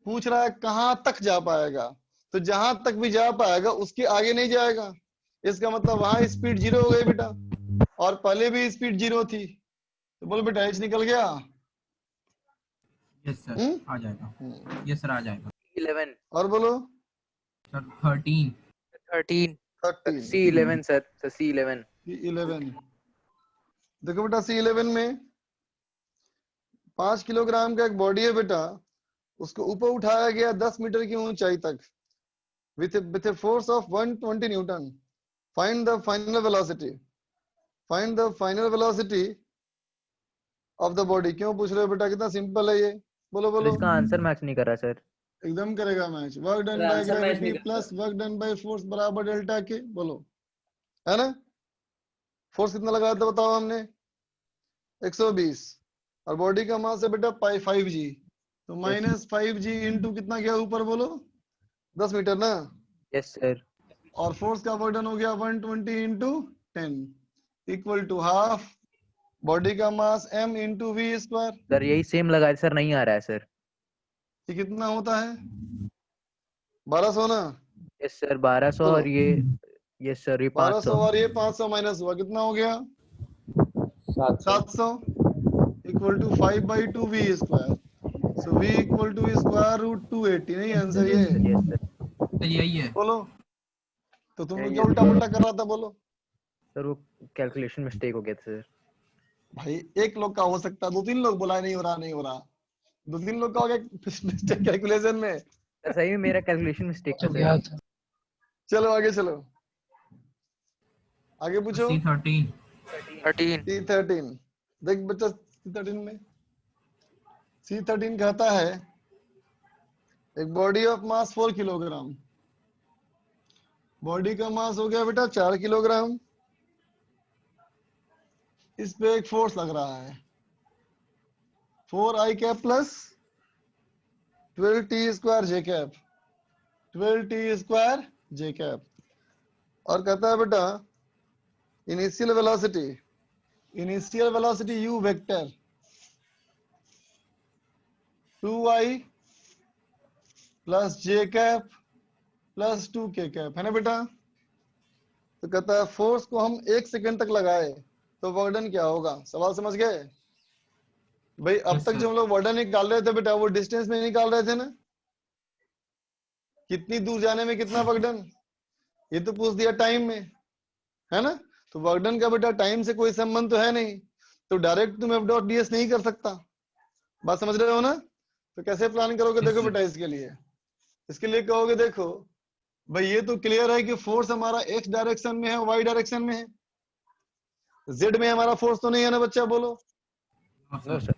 पूछ रहा है कहां तक जा पाएगा, तो जहां तक भी जा पाएगा उसके आगे नहीं जाएगा। इसका मतलब वहां स्पीड 0 हो गई बेटा, और पहले भी स्पीड 0 थी। तो बोलो बेटा एच निकल गया। यस सर, आ जाएगा। यस सर, आ जाएगा। 11 और बोलो sir 13 13 13 C11 sir, C11 C11। देखो बेटा C11 में 5 किलोग्राम का एक बॉडी है बेटा, उसको ऊपर उठाया गया 10 मीटर की ऊंचाई तक with a force of 120 Newton. Find the final velocity, find the final velocity of the body. क्यों पूछ रहे हो बेटा, कितना सिंपल है ये। बोलो सर, बोलो। इसका आंसर मैच नहीं कर रहा सर। एकदम करेगा match. Work done by answer match नहीं gravity plus work done by force बराबर डेल्टा के। बोलो, है ना। फोर्स कितना लगाया था बताओ हमने, 120, और बॉडी का मास है बेटा 5g, तो माइनस 5g इंटू कितना गया ऊपर, बोलो 10 मीटर ना। Yes sir. और फोर्स का वर्क डन हो गया 120 into 10 equal to half body का mass m into V square. Sir यही सेम लगा सर, नहीं आ रहा है सर। ये कितना होता है, 1200 ना। यस सर 1200 और ये, यस सर ये 1200 500 और ये 500 माइनस हुआ, कितना हो गया 700 equal to 5/2 V square. So V equal to square root 280। नहीं आंसर ये है। यस सर, यही है। बोलो, तो तुम ये क्या उल्टा उल्टा कर रहा था। बोलो सर, वो कैलकुलेशन मिस्टेक हो गया था सर। भाई, एक लोग का हो सकता है, 2-3 लोग बोला नहीं हो रहा, नहीं हो रहा। 2-3 लोग का हो गया मिस्टेक कैलकुलेशन में। सर सही में मेरा कैलकुलेशन मिस्टेक था गया सर। था। चलो आगे चलो, आगे पूछो। C13 C13 देख बच्चा, C13 में C13 कहता है एक body of mass 4 kilogram, body का मास हो गया बेटा 4 किलोग्राम, इस पे एक फोर्स लग रहा है 4i cap plus 12t square j cap, 12t square j cap. और कहता है बेटा initial velocity u vector 2i plus j cap plus 2k cap, है ना बेटा। तो कहता है फोर्स को हम 1 सेकंड तक लगाए तो वर्क डन क्या होगा। सवाल समझ गए भाई। अब Yes, तक sir. जो हम लोग वर्क डन निकाल रहे थे बेटा, वो डिस्टेंस में निकाल रहे थे ना, कितनी दूर जाने में कितना वर्क डन। ये तो पूछ दिया टाइम में, है ना। तो वर्क डन का बेटा टाइम से कोई संबंध तो है नहीं, तो डायरेक्ट तुम एफ डॉट ds नहीं कर सकता। बात समझ रहे हो ना। तो कैसे प्लान करोगे, Yes, देखो sir. बेटा इसके लिए कहोगे देखो भाई, ये तो क्लियर है कि फोर्स हमारा x डायरेक्शन में है, y डायरेक्शन में है, z में हमारा फोर्स तो नहीं है ना बच्चा। बोलो नो सर।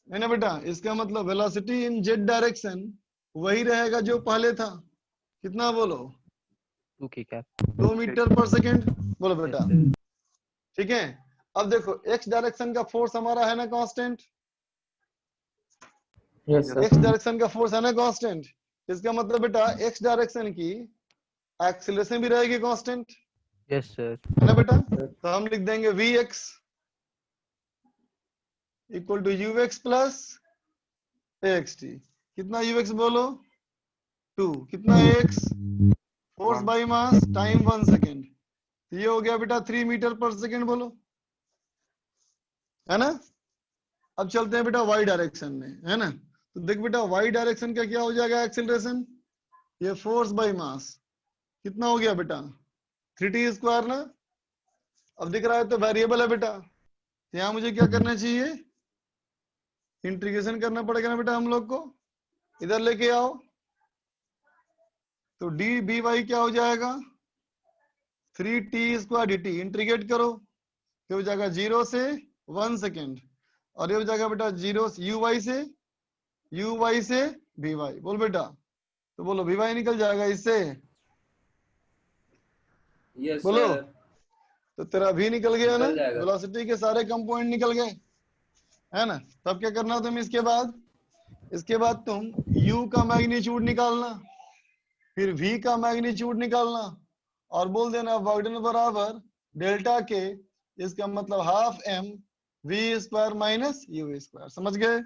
है ना बेटा। इसका मतलब वेलोसिटी इन z डायरेक्शन वही रहेगा जो पहले था। कितना बोलो, 2k कैप 2 मीटर पर सेकेंड। बोलो बेटा, ठीक है। अब देखो x डायरेक्शन का फोर्स हमारा है ना कांस्टेंट, x डायरेक्शन का फोर्स है ना कांस्टेंट। इसका मतलब बेटा x डायरेक्शन की एक्सीलरेशन भी रहेगी कांस्टेंट, यस सर। है ना बेटा। तो हम लिख देंगे vx equal to ux plus axt। कितना ux बोलो 2, कितना ax force by mass time 1 second. ये हो गया बेटा 3 मीटर पर सेकेंड। बोलो, है ना। अब चलते हैं बेटा y डायरेक्शन में, है ना। तो देख बेटा y डायरेक्शन का क्या हो जाएगा एक्सीलरेशन, ये फोर्स बाई मास कितना हो गया बेटा 3t स्क्वायर ना। अब दिख रहा है तो वेरिएबल है बेटा, यहाँ मुझे क्या करना चाहिए, इंटीग्रेशन करना पड़ेगा ना बेटा हम लोग को। इधर लेके आओ तो डी बी वाई क्या हो जाएगा 3t स्क्वायर dt। इंटीग्रेट करो, ये हो जाएगा 0 से 1 सेकेंड, और ये हो जाएगा बेटा 0 uy से vy। बोल बेटा, तो बोलो vy निकल जाएगा इससे, यस बोलो। सर। तो तेरा भी निकल गया ना, निकल जाएगा। वेलोसिटी के सारे कंपोनेंट निकल गए, है ना। तब क्या करना तुम इसके बाद तुम u का मैग्नीट्यूड निकालना, फिर v का मैग्नीट्यूड निकालना और बोल देना वर्क डन बराबर डेल्टा के, इसका मतलब half m v square minus u square. समझ गए?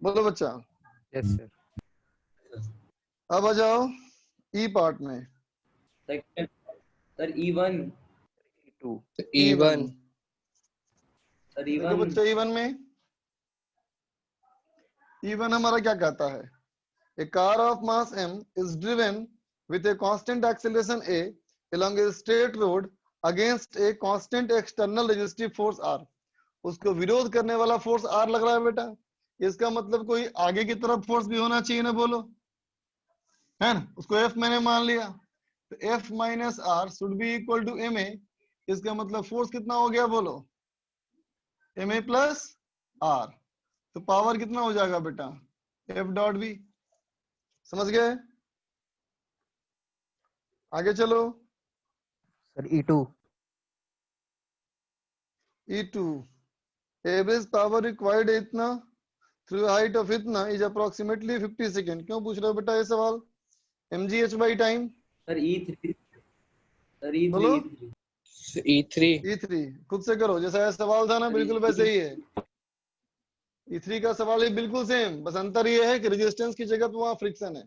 बोलो बच्चा। Yes sir. अब आ जाओ ई पार्ट में। Second sir E1 E1 sir देखो E1 बच्चा E1 हमारा क्या कहता है, a car of mass m is driven with a constant acceleration a along a straight road against a constant external resistive force r। उसको विरोध करने वाला फोर्स r लग रहा है बेटा, इसका मतलब कोई आगे की तरफ फोर्स भी होना चाहिए ना, बोलो, है ना। उसको F मैंने मान लिया, तो F minus R should be equal to ma। इसका मतलब फोर्स कितना हो गया, बोलो, ma प्लस r। तो पावर कितना हो जाएगा बेटा, F डॉट बी। समझ गए? आगे चलो। Sir E2 average power required इतना थ्रू हाइट ऑफ इतना इज अप्रोक्सीमेटली 50 सेकेंड। क्यों पूछ रहे हो बेटा ये सवाल? mgh by time. Sir E3 sir E3 बोलो। E3 खुद से करो, जैसा ये सवाल था ना बिल्कुल वैसे ही है। E3 का सवाल ही बिल्कुल सेम, बस अंतर ये है कि रेजिस्टेंस की जगह पे वहां फ्रिक्शन है।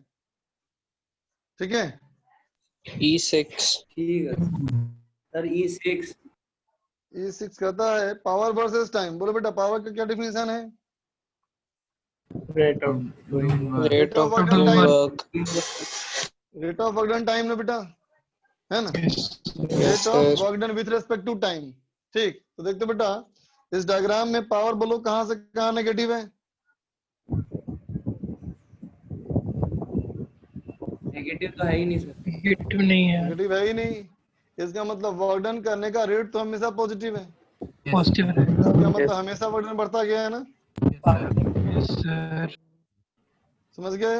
ठीक है? E6 ठीक है सर E6 E6 कहता है पावर वर्सेस टाइम। बोलो बेटा पावर का क्या डिफिनेशन है? Rate of rate of work doing time, work. Rate of work done time ना बेटा, है ना। Yes rate of sir. Work done with respect to time. ठीक, तो देखते बेटा इस डायग्राम में पावर बोलो कहां से कहां नेगेटिव है? नेगेटिव तो है ही नहीं सर। नेगेटिव नहीं है, नेगेटिव है ही नहीं, इसका मतलब वर्क डन करने का रेट तो हमेशा पॉजिटिव है। पॉजिटिव है। इसका मतलब हमेशा वर्क डन बढ़ता गया है ना। Yes sir. समझ गए?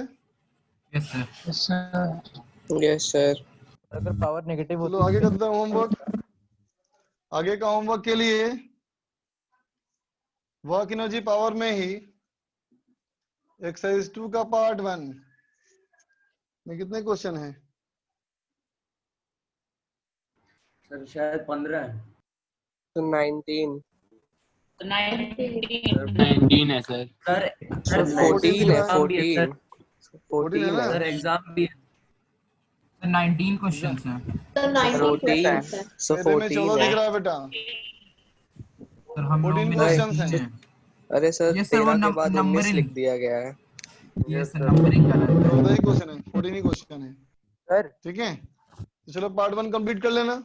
Yes sir. Yes sir. Yes sir. अगर पावर नेगेटिव चलो होती आगे तो करते हैं होमवर्क। आगे का होमवर्क के लिए वर्क एनर्जी पावर में ही एक्सरसाइज 2 का पार्ट 1 में कितने क्वेश्चन हैं? सर शायद 15 है। तो 19 19 है सर। सर सर 14 है, 14 14 है ना? सर एग्जाम भी है। 19 क्वेश्चंस हैं 14 सो मेरे में 14 दिख 14 रहा है बेटा। सर। हम लोग 14 में क्वेश्चंस 19 हैं। हैं। अरे सर यस सर, वो 13 के बाद 19 नंबरिंग। लिख दिया गया है। यस सर, नंबरिंग गलत है। 14 ही क्वेश्चन है, 14 ही क्वेश्चन है। सर ठीक है, तो चलो पार्ट 1 कंप्लीट कर लेना,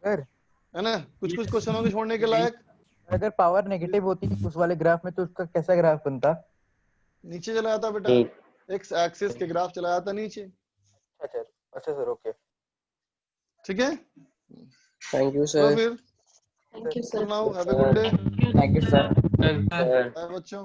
सर है ना। कुछ कुछ क्वेश्चनों के छोड़ने के लायक। अगर पावर नेगेटिव होती उस वाले ग्राफ में तो उसका कैसा ग्राफ बनता? नीचे चला जाता बेटा, एक्स एक्सिस के ग्राफ चला जाता नीचे। अच्छा सर ओके। ठीक है, थैंक यू तो सर। फिर Thank you, sir. Now have a good day. Thank you sir. Bye बच्चों।